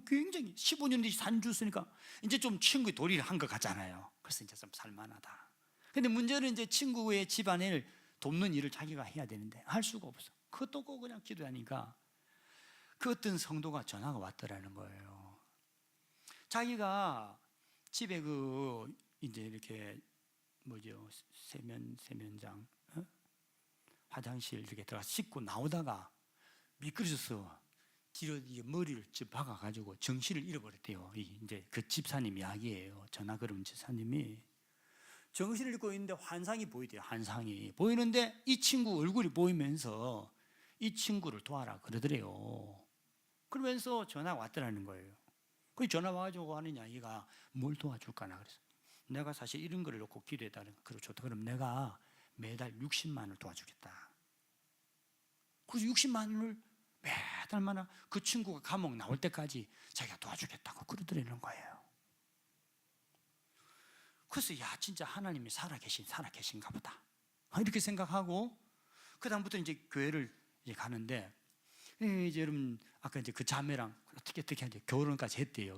굉장히 15년 뒤 산주었으니까 이제 좀 친구의 도리를 한 것 같잖아요. 그래서 이제 좀 살만하다. 근데 문제는 이제 친구의 집안을 돕는 일을 자기가 해야 되는데 할 수가 없어. 그것도 꼭 그냥 기도하니까 그 어떤 성도가 전화가 왔더라는 거예요. 자기가 집에 이제 이렇게 세면장, 화장실 이렇게 들어가서 씻고 나오다가 미끄러져서 뒤로 머리를 박아가지고 정신을 잃어버렸대요. 이제 그 집사님 이야기예요. 전화 걸은 집사님이 정신을 잃고 있는데 환상이 보이대요. 환상이 보이는데 이 친구 얼굴이 보이면서 이 친구를 도와라 그러더래요. 그러면서 전화가 왔더라는 거예요. 그 전화 와가지고 하는 이야기가 뭘 도와줄까나 그래서 내가 사실 이런 거를 놓고 기도했다는 거. 그래 좋다. 그럼 내가 매달 60만 원을 도와주겠다. 그래서 60만 원을 매달마다 그 친구가 감옥 나올 때까지 자기가 도와주겠다고 그러더라는 거예요. 그래서 야 진짜 하나님이 살아계신가 보다 이렇게 생각하고 그 다음부터 이제 교회를 이제 가는데 이제 여러분 아까 이제 그 자매랑 어떻게 하는지 결혼까지 했대요.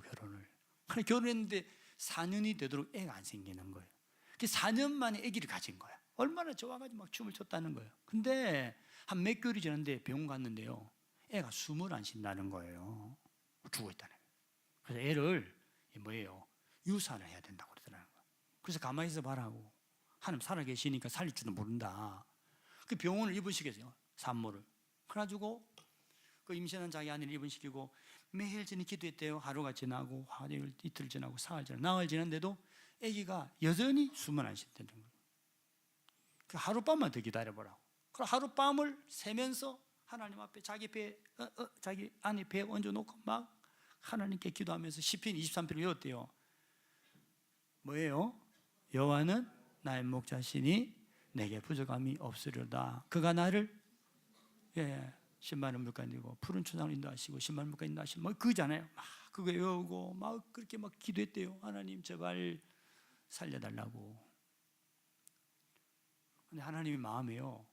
결혼했는데 4년이 되도록 애가 안 생기는 거예요. 4년 만에 아기를 가진 거야. 얼마나 좋아가지고 막 춤을 췄다는 거예요. 근데 한 몇 개월이 지났는데 병원 갔는데요, 애가 숨을 안 쉰다는 거예요. 죽어 있다는 거예요. 그래서 애를 유산을 해야 된다고 그러더라는 거예요. 그래서 가만히 있어 봐라고. 하나님 살아계시니까 살릴 줄은 모른다. 그 병원을 입원시켰어요. 산모를. 그래가지고 그 임신한 자기 아내를 입원시키고 매일 저녁 기도했대요. 하루가 지나고 화요일 이틀 지나고 사흘 지나고 나흘 지났는데도 아기가 여전히 숨을 안 쉰다는 거예요. 그 하룻밤만 더 기다려보라고. 그럼 하룻밤을 새면서 하나님 앞에 자기 아내 배에 얹어놓고 막 하나님께 기도하면서 시편 23편을 외웠대요. 뭐예요? 여호와는 나의 목자시니 내게 부족함이 없으리로다. 그가 나를 신바는 물가 인도하시고 푸른 초장을 인도하시고 신바는 물가 인도하시고 뭐 그잖아요. 막 그거 외우고 막 그렇게 막 기도했대요. 하나님 제발 살려달라고. 근데 하나님의 마음에요,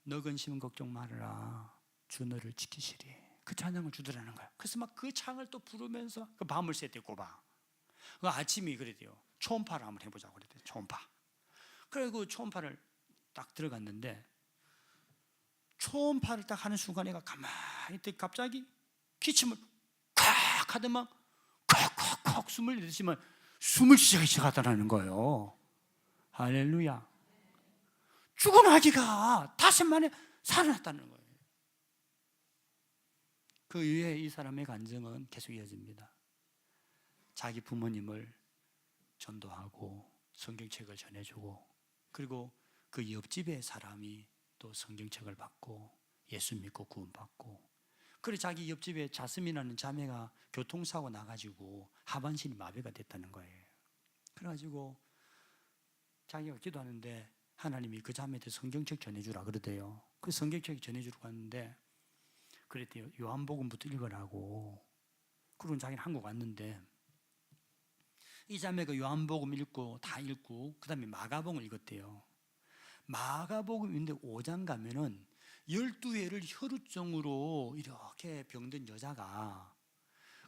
너 근심은 걱정 말아라, 주 너를 지키시리. 그 찬양을 주더라는 거예요. 그래서 막 그 창을 또 부르면서 그 밤을 샜대요. 꼬박. 그 아침이 그랬대요. 초음파를 한번 해보자고 그랬대요. 초음파. 그리고 초음파를 딱 들어갔는데 초음파를 딱 하는 순간 애가 가만히 있더니 갑자기 기침을 콱 하더만 콱콱콱 숨을 내쉬면 숨을 시작하더라는 거예요. 할렐루야. 죽은 아기가 5 만에 살아났다는 거예요. 그 이후에 이 사람의 간증은 계속 이어집니다. 자기 부모님을 전도하고 성경책을 전해주고, 그리고 그 옆집의 사람이 또 성경책을 받고 예수 믿고 구원받고, 그래 자기 옆집에 자스민이라는 자매가 교통사고 나가지고 하반신이 마비가 됐다는 거예요. 그래가지고 자기가 기도하는데 하나님이 그 자매한테 성경책 전해주라 그러대요. 그 성경책 전해주러 갔는데 그랬대요. 요한복음부터 읽으라고. 그러고 자기는 한국 왔는데 이 자매가 요한복음 다 읽고 그 다음에 마가복음을 읽었대요. 마가복음인데 5장 가면은 12회를 혈우증으로 이렇게 병든 여자가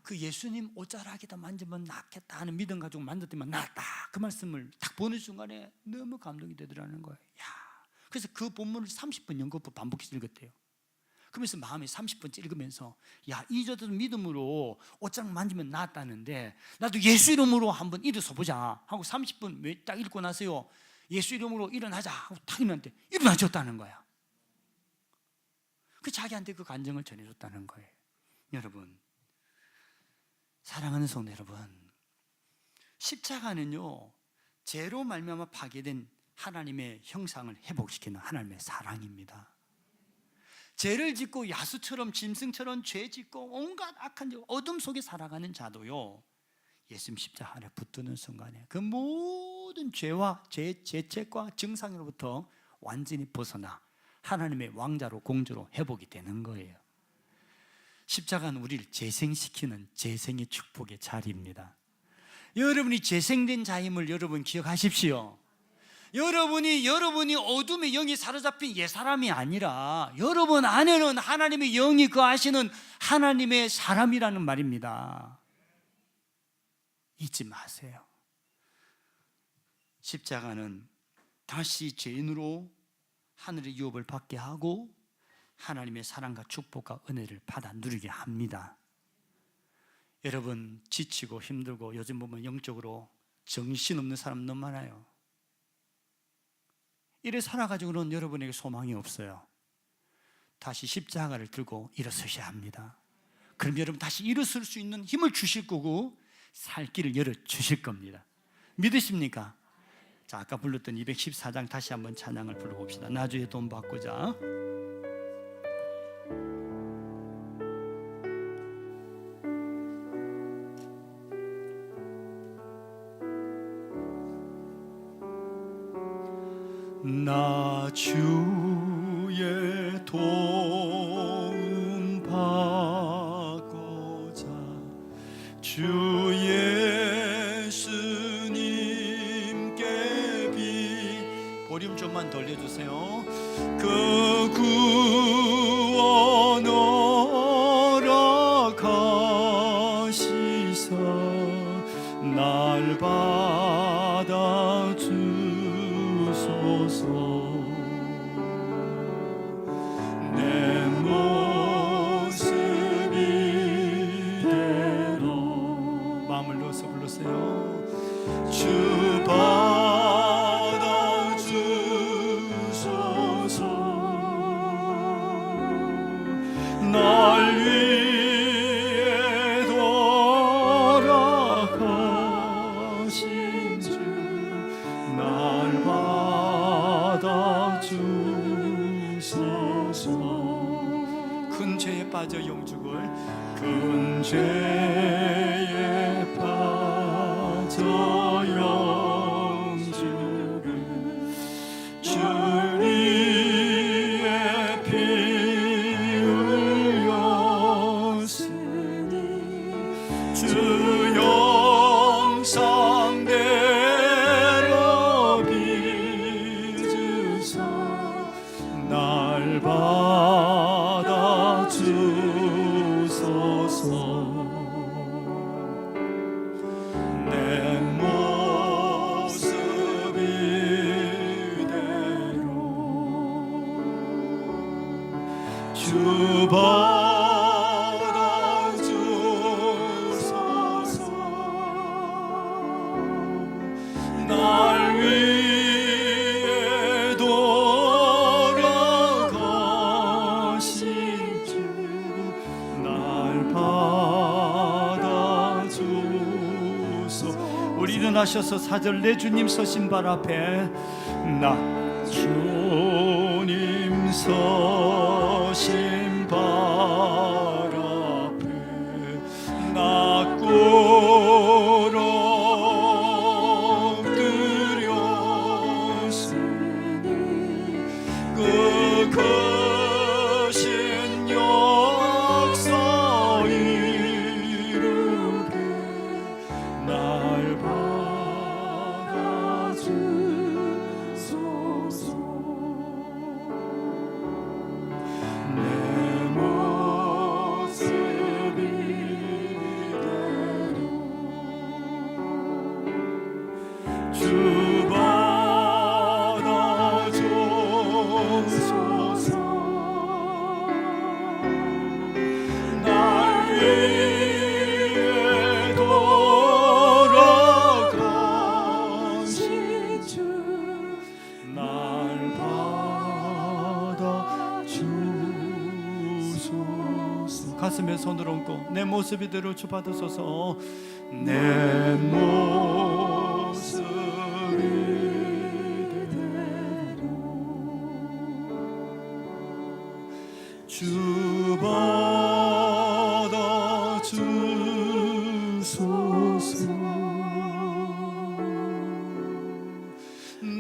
그 예수님 옷자락에다 만지면 낫겠다 하는 믿음 가지고 만졌더니 낫다, 그 말씀을 딱 보는 순간에 너무 감동이 되더라는 거예요. 야, 그래서 그 본문을 30번 연거푸 반복해서 읽었대요. 그러면서 마음이 30번째 읽으면서 야, 이 저도 믿음으로 옷자락 만지면 낫다는데 나도 예수 이름으로 한번 일어서 보자 하고 30번 딱 읽고 나서요, 예수 이름으로 일어나자 하고 딱 일어났는데 일어나줬다는 거야. 그 자기한테 그 간증을 전해줬다는 거예요. 여러분, 사랑하는 성도 여러분, 십자가는요 죄로 말미암아 파괴된 하나님의 형상을 회복시키는 하나님의 사랑입니다. 죄를 짓고 야수처럼 짐승처럼 죄 짓고 온갖 악한 어둠 속에 살아가는 자도요, 예수님 십자가 안에 붙드는 순간에 그 모든 죄와 죄책과 증상으로부터 완전히 벗어나 하나님의 왕자로 공주로 회복이 되는 거예요. 십자가는 우리를 재생시키는 재생의 축복의 자리입니다. 여러분이 재생된 자임을 여러분 기억하십시오. 여러분이 어둠의 영이 사로잡힌 옛사람이 아니라 여러분 안에는 하나님의 영이 거하시는 하나님의 사람이라는 말입니다. 잊지 마세요. 십자가는 다시 죄인으로 하늘의 유업을 받게 하고 하나님의 사랑과 축복과 은혜를 받아 누리게 합니다. 여러분 지치고 힘들고 요즘 보면 영적으로 정신없는 사람 너무 많아요. 이래 살아가지고는 여러분에게 소망이 없어요. 다시 십자가를 들고 일어서셔야 합니다. 그럼 여러분 다시 일어설 수 있는 힘을 주실 거고 살 길을 열어주실 겁니다. 믿으십니까? 자, 아까 불렀던 214장 다시 한번 찬양을 불러봅시다. 나주의 돈 받고자. 나 주의 도움 받고자 주 예수님께 볼륨 좀만 돌려주세요. 그 구원 허락하시사 날 받아 주소서. 내 모습 이대로 마음을 넣어서 불렀어요. 주 받아 주소서. 날 위해 돌아가신 주 날 받아 주소서. 큰 죄에 빠져 영죽을 큰 죄에 빠져 영죽을 주님의 피 흘렸으니 주 영상대로 빚으사 날 받아 주소서. 내 모습 이대로 주 받아 주소서. 날 위해 돌아가신 주 날 받아 주소서. 우리 일어나셔서 4절 내 주님 서신 발 앞에 나 주님 서신 발 주 받아주소서. 날 위해 돌아가신 주, 날 받아주소서. 가슴에 손을 얹고 내 모습 이대로 주 받으소서. 내 모습 이대로 주 받아주소서.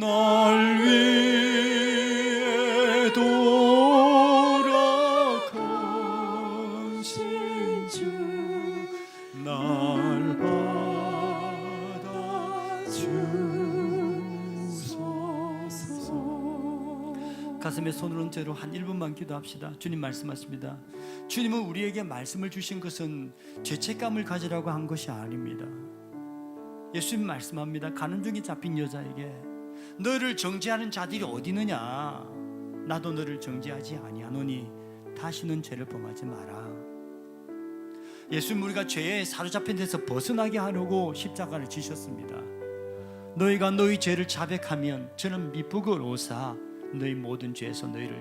날 위해 돌아가신 주, 날 받아주소서. 가슴에 손을 얹은 채로 한 1분만 기도합시다. 주님 말씀하십니다. 주님은 우리에게 말씀을 주신 것은 죄책감을 가지라고 한 것이 아닙니다. 예수님 말씀합니다. 가는 중에 잡힌 여자에게 너를 정죄하는 자들이 어디 있느냐? 나도 너를 정죄하지 아니하노니 다시는 죄를 범하지 마라. 예수님 우리가 죄에 사로잡힌 데서 벗어나게 하려고 십자가를 지셨습니다. 너희가 너희 죄를 자백하면 저는 미쁘고 오사 너희 모든 죄에서 너희를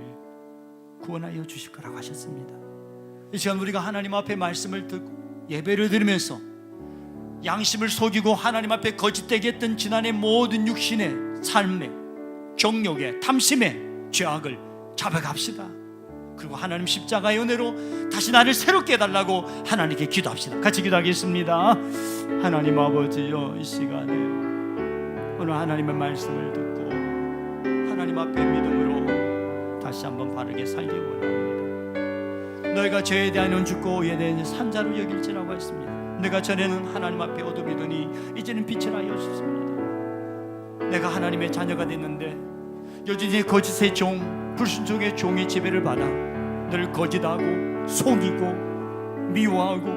구원하여 주실 거라고 하셨습니다. 이 시간 우리가 하나님 앞에 말씀을 듣고 예배를 드리면서 양심을 속이고 하나님 앞에 거짓되게 했던 지난해 모든 육신의 삶에, 정욕에, 탐심에, 죄악을 자백합시다. 그리고 하나님 십자가의 은혜로 다시 나를 새롭게 해달라고 하나님께 기도합시다. 같이 기도하겠습니다. 하나님 아버지여, 이 시간에 오늘 하나님의 말씀을 듣고 하나님 앞에 믿음으로 다시 한번 바르게 살기 원합니다. 너희가 죄에 대한 은 죽고 오에 대한 산자로 여길지라고 했습니다. 내가 전에는 하나님 앞에 어둠이더니 이제는 빛을 하여 주십니다. 내가 하나님의 자녀가 됐는데 여전히 거짓의 종, 불순종의 종의 지배를 받아 늘 거짓하고 속이고 미워하고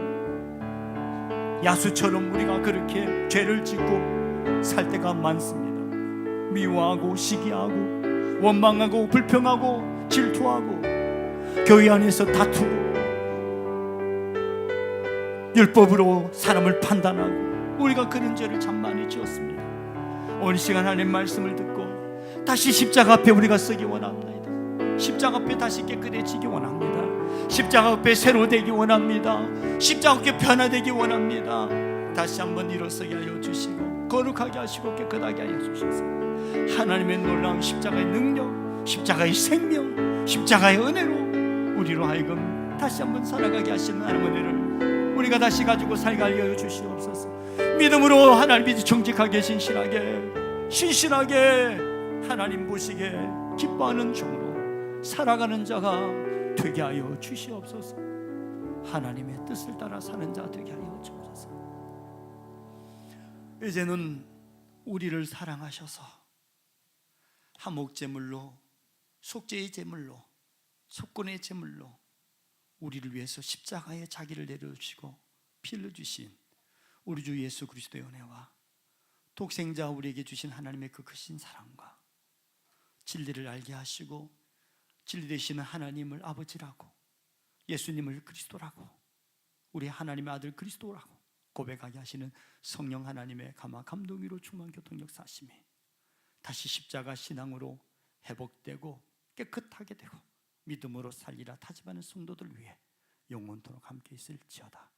야수처럼 우리가 그렇게 죄를 짓고 살 때가 많습니다. 미워하고 시기하고 원망하고 불평하고 질투하고 교회 안에서 다투고 율법으로 사람을 판단하고 우리가 그런 죄를 참 많이 지었습니다. 오늘 시간 하나님 말씀을 듣고 다시 십자가 앞에 우리가 서기 원합니다. 십자가 앞에 다시 깨끗해지기 원합니다. 십자가 앞에 새로 되기 원합니다. 십자가 앞에 변화되기 원합니다. 다시 한번 일어서게 하여 주시고 거룩하게 하시고 깨끗하게 하여 주셔서 하나님의 놀라운 십자가의 능력, 십자가의 생명, 십자가의 은혜로 우리로 하여금 다시 한번 살아가게 하시는 하나님의 은혜를 우리가 다시 가지고 살게 하여 주시옵소서. 믿음으로 하나님이 정직하게 신실하게 하나님 보시게 기뻐하는 종으로 살아가는 자가 되게 하여 주시옵소서. 하나님의 뜻을 따라 사는 자 되게 하여 주옵소서. 이제는 우리를 사랑하셔서 화목제물로, 속죄의 제물로, 속건의 제물로 우리를 위해서 십자가에 자기를 내려주시고 피 흘려주신 우리 주 예수 그리스도의 은혜와 독생자 우리에게 주신 하나님의 그 크신 사랑과 진리를 알게 하시고 진리 되시는 하나님을 아버지라고, 예수님을 그리스도라고, 우리 하나님의 아들 그리스도라고 고백하게 하시는 성령 하나님의 감화 감동으로 충만 교통 역사하심이 다시 십자가 신앙으로 회복되고 깨끗하게 되고 믿음으로 살리라 다짐하는 성도들 위해 영원토록 함께 있을지어다.